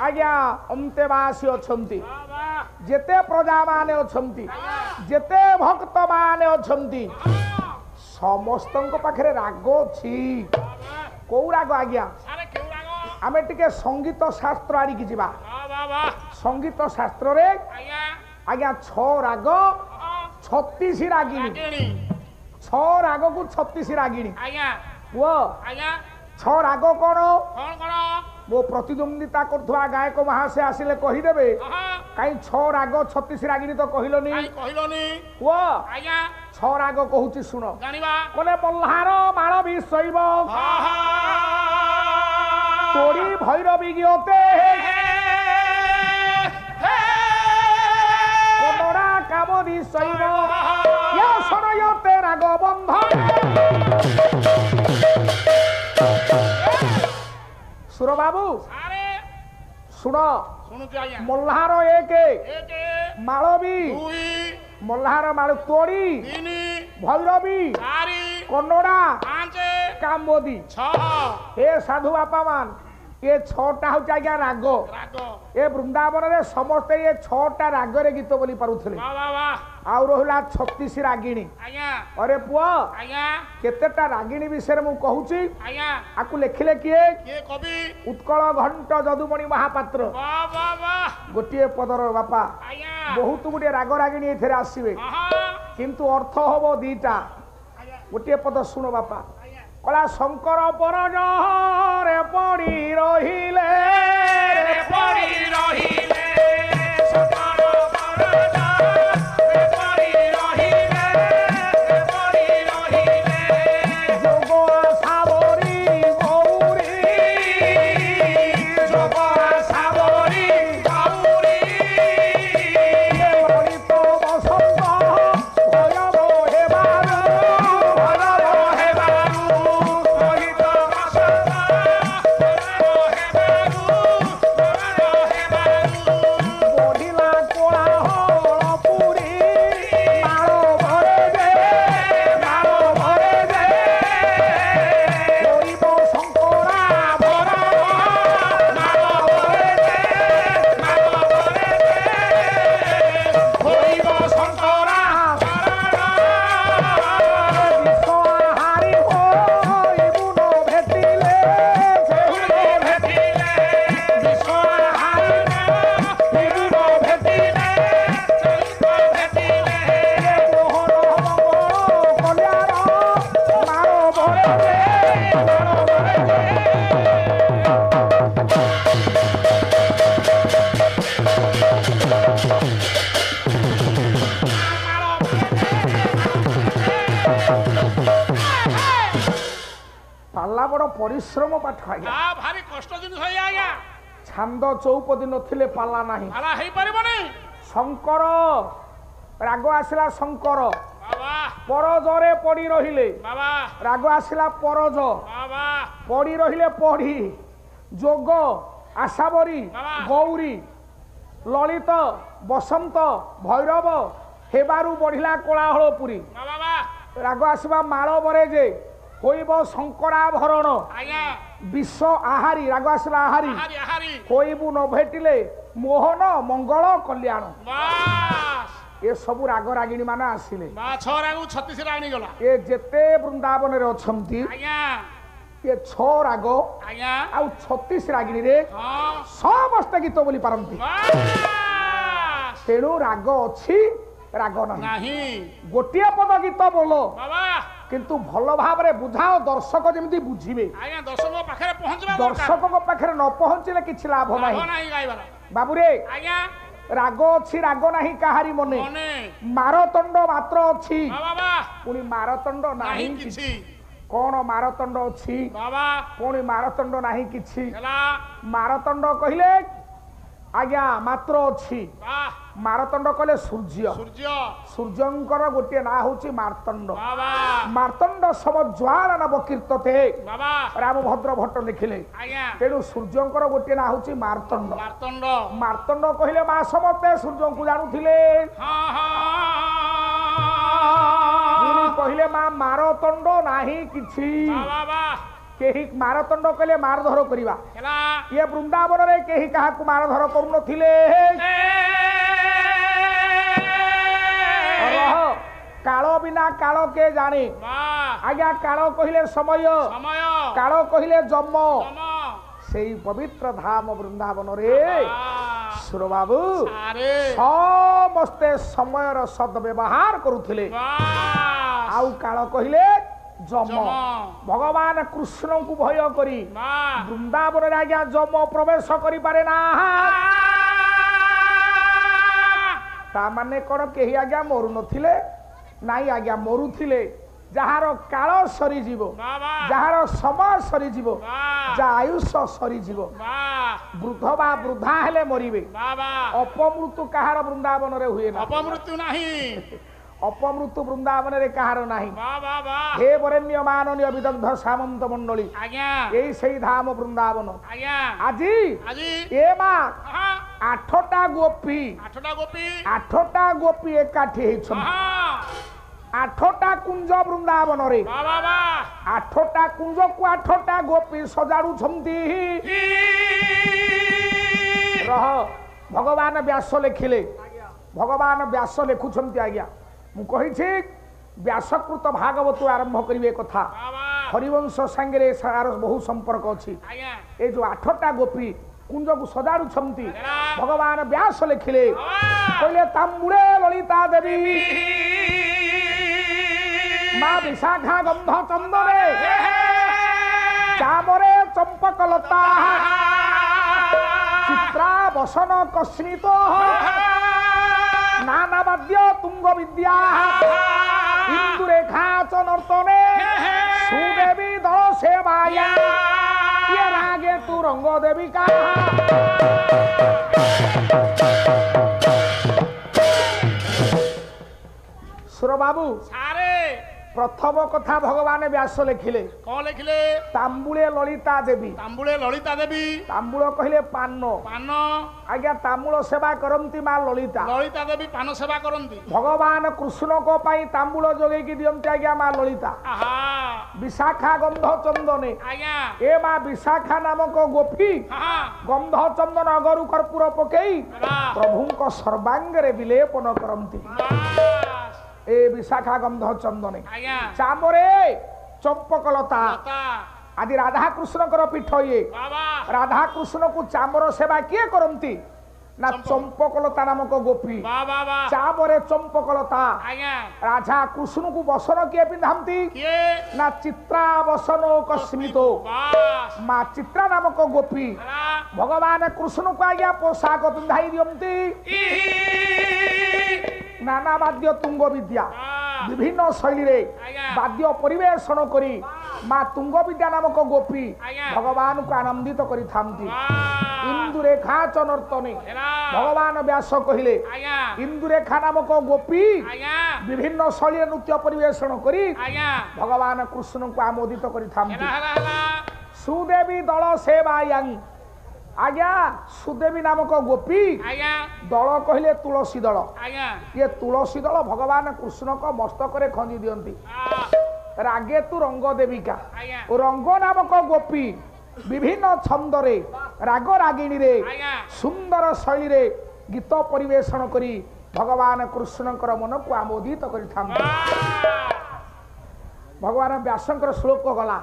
ଆଜ୍ଞା ଅନ୍ତେବାସୀ ଅଛନ୍ତି, ବାଃ ବାଃ ଯେତେ ପ୍ରଜାମାନେ ଅଛନ୍ତି, ଯେତେ ଭକ୍ତ ମାନେ ଅଛନ୍ତି, ସମସ୍ତଙ୍କ ପାଖରେ ରାଗ ଅଛି। କୋଉ ରାଗ ଆଜ୍ଞା? ସାରେ କେଉଁ ରାଗ? ଆମେ ଟିକେ ସଙ୍ଗୀତ ଶାସ୍ତ୍ର ଆଡ଼ିକି ଯିବା। ବାଃ ବାଃ ବାଃ ସଙ୍ଗୀତ ଶାସ୍ତ୍ରରେ ଆଜ୍ଞା ଆଜ୍ଞା 6 ରାଗ ହଁ 36 ରାଗିଣୀ, ରାଗିଣୀ 6 ରାଗକୁ 36 ରାଗିଣୀ। ଆଜ୍ଞା ପୁଅ ଆଜ୍ଞା 6 ରାଗ କଣ? କଣ କଣ? ମୋ ପ୍ରତିଦ୍ୱନ୍ଦିତା କରୁଥିବା ଗାୟକ ମହାଶୟ ଆସିଲେ କହିଦେବେ। ହଁ କାହିଁ 6 ରାଗ 36 ରାଗିଣୀ ତ କହିଲନି? କାଇଁ କହିଲନି? ପୁଅ ଆଜ୍ଞା 6 ରାଗ କହୁଛି ଶୁଣ। ଜାଣିବା କହିଲେ ମଲ୍ହାର ମାଳ ବି ଶୈବ ହଁ ତୋଡ଼ି ଭୈରବୀ ଗୀୟତେ କନଡ଼ା କାମଦି ଶୈବ ଶରୟତେ ରାଗ ବନ୍ଧ। ସୁର ବାବୁ ସାରେ ଶୁଣ, ଶୁଣୁଛୁ ଆଜ୍ଞା ମଲ୍ହାର 1 ଏକ ମାଳବୀ, ଦୁଇ ମଲ୍ହାର ମାଳ ତୋଡ଼ି ତିନି ଭୈରବୀ ଚାରି କନଡ଼ା ପାଞ୍ଚ କାମୋଦି। ଛଅ ଏ ସାଧୁ ବାପା ମାନ, ଏ 6ଟା ହଉଛି ଆଜ୍ଞା ରାଗ। ରାଗ ଏ ବୃନ୍ଦାବନରେ ସମସ୍ତେ ଏ 6ଟା ରାଗରେ ଗୀତ ବୋଲି ପାରୁଥିଲେ। ବାଃ ବାଃ ବାଃ ଆଉ ରହିଲା 36 ରାଗିଣୀ। ଆଜ୍ଞା ଅରେ ପୁଅ ଆଜ୍ଞା କେତେଟା ରାଗିଣୀ ବିଷୟରେ ମୁଁ କହୁଛି। ଆଜ୍ଞା ଆକୁ ଲେଖିଲେ କିଏ? କିଏ କବି? ଉତ୍କଳ ଘଣ୍ଟ ଯଦୁମଣି ମହାପାତ୍ର। ବାଃ ବାଃ ବାଃ ଗୋଟିଏ ପଦର ବାପା, ଆଜ୍ଞା ବହୁତ ଗୁଡିଏ ରାଗ ରାଗିଣୀ ଏଥିରେ ଆସିବେ, ହଁ କିନ୍ତୁ ଅର୍ଥ ହବ 2ଟା। ଗୋଟିଏ ପଦ ଶୁଣ ବାପା। କଲା ଶଙ୍କର ପରଜରେ ପଡ଼ି ରହିଲେ, ପଡ଼ି ରହିଲେ ଶଙ୍କର ପରଜରେ ପଡ଼ି ରହିଲେ, ପଡ଼ି ରହିଲେ ଯୋଗ बड़ परिश्रम पाठ आज्ञा भारी कष्ट जिनिस आज्ञा छांद चौपदी नथिले पाला नाही पाला हेई परिबनी शंकर राग आसिला शंकर बाबा परजरे पड़ी रहिले बाबा राग आसिला परज बाबा पड़ी रहिले पढ़ी जोग आशावरी गौरी ललित बसंत भैरव हेबारू बढ़िला कोलाहलपुरी बाबा राग आसवा माल बरे जे होइब शंकराभरण आज्ञा विश्व आहारी राग आसला आहारी हारी हारी होइबु न भेटिले मोहन मंगल कल्याण बास ये सब राग रागिणी माने आसिले बा छोरागु 36 राणी गला ये जेते वृंदावन रे अछंती आज्ञा ये 6 राग आज्ञा आ 36 रागिणी रे हां समस्त गीत बोली पारंती बास तेणु राग अछि राग नाही नहीं गोटिए पद गीत बोलो बाबा किंतु भल भाव रे बुझाओ दर्शक जेमिति बुझिबे आज्ञा दर्शक पाखरे पहुंचबा दर्शक पाखरे न पहुंचिले किछि लाभ लाभ नाही नाही गाइबार बाबू रे आज्ञा राग अछि राग नाही काहारी मने मने मारतंड मात्र अछि बाबा पुनी मारतंड नाही नहीं किछि किछि कोन मारतंड अछि बाबा पुनी मारतंड नाही किछि हेला मारतंड कहिले आज्ञा मात्र अछि वाह मारतंड कहले सूर्य सूर्य सूर्यंकर गोटे ना होची मार्तंड बाबा मार्तंड सब ज्वाला नव कीर्तते बाबा रामभद्र भट्ट लिखिले आज्ञा तेणु सूर्यंकर गोटे ना होची मार्तंड मार्तंड मार्तंड कहले मा समते सूर्य को जानुथिले हां हां कहले मा मारतंड नाही किछि बाबा केही मारतंड कहले मारधर करिवा हेला ये वृंदावन रे केही काहा को मारधर करू नथिले कालो बिना कालो के जाने वाह आज्ञा कालो कहिले समय समय कालो कहिले जम सम सेई पवित्र धाम वृंदावन रे सुर बाबू अरे समस्ते समयर सद्व्यवहार करुथिले वाह आउ कालो कहिले जम जम। भगवान कृष्ण को भय करी वाह वृंदावन रे आज्ञा जम प्रवेश करि पारे ना ता माने कोन केही आज्ञा मरु नथिले नाई आज्ञा मरुथिले जहार काल सरी जीव बाबा जहार समय सरी जीव वाह जा आयुष सरी जीव वाह वृद्ध बा वृद्धा हेले मरिबे बाबा अपमृत्यु कहार वृंदावन रे हुए ना अपमृत्यु नहीं अपमृत्यु वृंदावन रे कहार नाही वाह वाह हे वरेण्य माननीय विदग्ध सामंत मंडली आज्ञा एई सेई धाम वृंदावन आज्ञा आजी आजी ए मा हां 8टा गोपी 8टा गोपी 8टा गोपी एकाठी हेछन हां 8टा कुंज वृंदावन रे बाबा वाह 8टा कुंज को 8टा गोपी सजाड़ू छंती रह भगवान व्यास लिखिले भगवान व्यास लिखुछंती आज्ञा मु कहि छी व्यासकृत भागवत आरंभ करिवे कथा बाबा हरिवंश संगे सार बहु संपर्क अछि आज्ञा ए जो 8टा गोपी कुंज को सजाड़ू छंती भगवान व्यास लिखिले कहले तांबुरे ललिता देवी मां विशाखा गंध चंदने चामरे चंपक लता चित्रा बसन कस्मित नाना वाद्य तुंग विद्या इंदुरेखा च नर्तने सुदेवी दल सेवाया ये रागे तू रंग देवी का सुर बाबू सारे प्रथम कथा भगवान व्यास लिखिले कौन लिखले तांबुले ललिता देवी तांबुले ललिता देवी तांबुल कहले पान पान आज्ञा तांबुल सेवा करंती मां ललिता ललिता देवी पान सेवा करंती भगवान कृष्ण को पाई तांबुल जोगे की दियंती आज्ञा मां ललिता आहा विशाखा गंध चंदने आज्ञा ए मां विशाखा नामक गोपी हां गंध चंदन अगरु कर्पूर पकेई वाह प्रभु को सर्वांग रे विलेपन करंती बस ए विशाखा गंध चंदने आज्ञा चामरे चंपकलता लता आदि राधा कृष्ण कर पीठ ये बाबा राधा कृष्ण को चामर सेवा किए करंती ना चंपकलता नामक गोपी बाबा वाह चामरे चंपकलता आज्ञा राजा कृष्ण को बसन किए पिंधांती किए ना चित्रा बसनो कस्मितो बस मां चित्रा नामक गोपी हेला भगवान कृष्ण को आज्ञा पोशाक पिंधाई दियंती नाना वाद्य तुंग विद्या वाह विभिन्न शैली रे आज्ञा वाद्य परिवेषण करी ମା ତୁଙ୍ଗବିଦ୍ୟା ନାମକ ଗୋପୀ ଭଗବାନଙ୍କୁ ଆନନ୍ଦିତ କରିଥାନ୍ତି। ଇନ୍ଦୁରେଖା ଚନର୍ତ୍ତନୀ ଭଗବାନ ବ୍ୟାସ କହିଲେ ଇନ୍ଦୁରେଖା ନାମକ ଗୋପୀ ବିଭିନ୍ନ ଶୈଳୀରେ ନୃତ୍ୟ ପରିବେଷଣ କରି ଭଗବାନ କୃଷ୍ଣଙ୍କୁ ଆମୋଦିତ କରିଥାନ୍ତି। ସୁଦେବୀ ଦଳ ସେବାୟଂ ଆଜ୍ଞା ସୁଦେବୀ ନାମକ ଗୋପୀ ଦଳ କହିଲେ ତୁଳସୀ ଦଳ। ଇଏ ତୁଳସୀ ଦଳ ଭଗବାନ କୃଷ୍ଣଙ୍କ ମସ୍ତକରେ ଖଞ୍ଜି ଦିଅନ୍ତି। ରାଗେ ତୁ ରଙ୍ଗ ଦେବିକା ରଙ୍ଗ ନାମକ ଗୋପୀ ବିଭିନ୍ନ ଛନ୍ଦରେ ରାଗ ରାଗିଣୀରେ ସୁନ୍ଦର ଶୈଳୀରେ ଗୀତ ପରିବେଷଣ କରି ଭଗବାନ କୃଷ୍ଣଙ୍କର ମନକୁ ଆମୋଦିତ କରିଥାନ୍ତି। ଭଗବାନ ବ୍ୟାସଙ୍କର ଶ୍ଲୋକ ଗଲା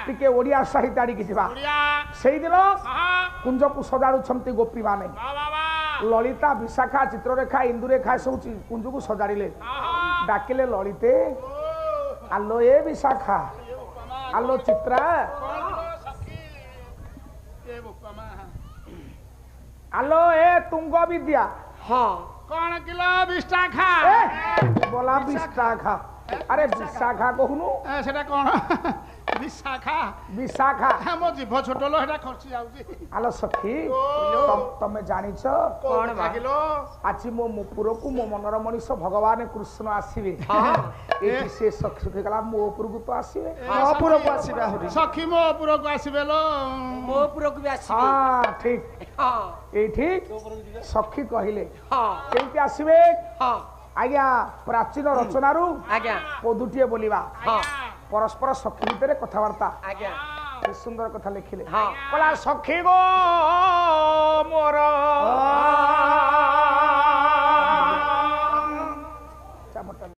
ଟିକେ ଓଡ଼ିଆ ସାହିତ୍ୟ ଆଡ଼ିକି ଯିବା। ସେଇଦିନ କୁଞ୍ଜକୁ ସଜାଡୁଛନ୍ତି ଗୋପୀ ମାନେ ଲଳିତା ବିଶାଖା ଚିତ୍ରରେଖା ଇନ୍ଦୁରେଖା ସବୁ କୁଞ୍ଜକୁ ସଜାଡ଼ିଲେ। ଡାକିଲେ ଲଳିତେ ଆଲୋ ଏ ବିଶାଖା ଆଲୋ ଚିତ୍ରା ଆଲୋ ଏ ତୁଙ୍ଗ ବିଦ୍ୟା କଣ କିଲୋ ବିଶାଖା ବୋଲା ବିଶାଖା ଆରେ ବିଶାଖା କହୁନୁ ସେଟା କଣ ବିଶାଖା ବିଶାଖା ମୋ ଜିଭ ଛୋଟ लो ସେଟା ଖର୍ଚ୍ଚ ଯାଉଛି। ଆଲୋ ସଖୀ ତମେ ଜାଣିଛ କଣ ଭାଗିଲ ଆଜି ମୋ ପୁରକୁ ମୋ ମନର ମଣିଷ ଭଗବାନ କୃଷ୍ଣ ଆସିବେ। ଏଠି ସେ ସଖୀ ଗଲା ମୋ ଉପରକୁ ତ ଆସିବେ ମୋ ଉପରକୁ ଆସିବେ ଆହୁରି ସଖୀ ମୋ ଉପରକୁ ଆସିବେ ଲୋ ମୋ ଉପରକୁ ବି ଆସିବେ। ହଁ ଠିକ ଏଇଠି ସଖୀ କହିଲେ କେମିତି ଆସିବେ ଆଜ୍ଞା ପ୍ରାଚୀନ ରଚନାରୁ ଆଜ୍ଞା ପଦୁଟିଏ ବୋଲିବା ହଁ ପରସ୍ପର ସଖୀ ଭିତରେ କଥାବାର୍ତ୍ତା ଆଜ୍ଞା ସୁନ୍ଦର କଥା ଲେଖିଲେ ହଁ କହିଲା ସଖୀ ଗୋ ମୋର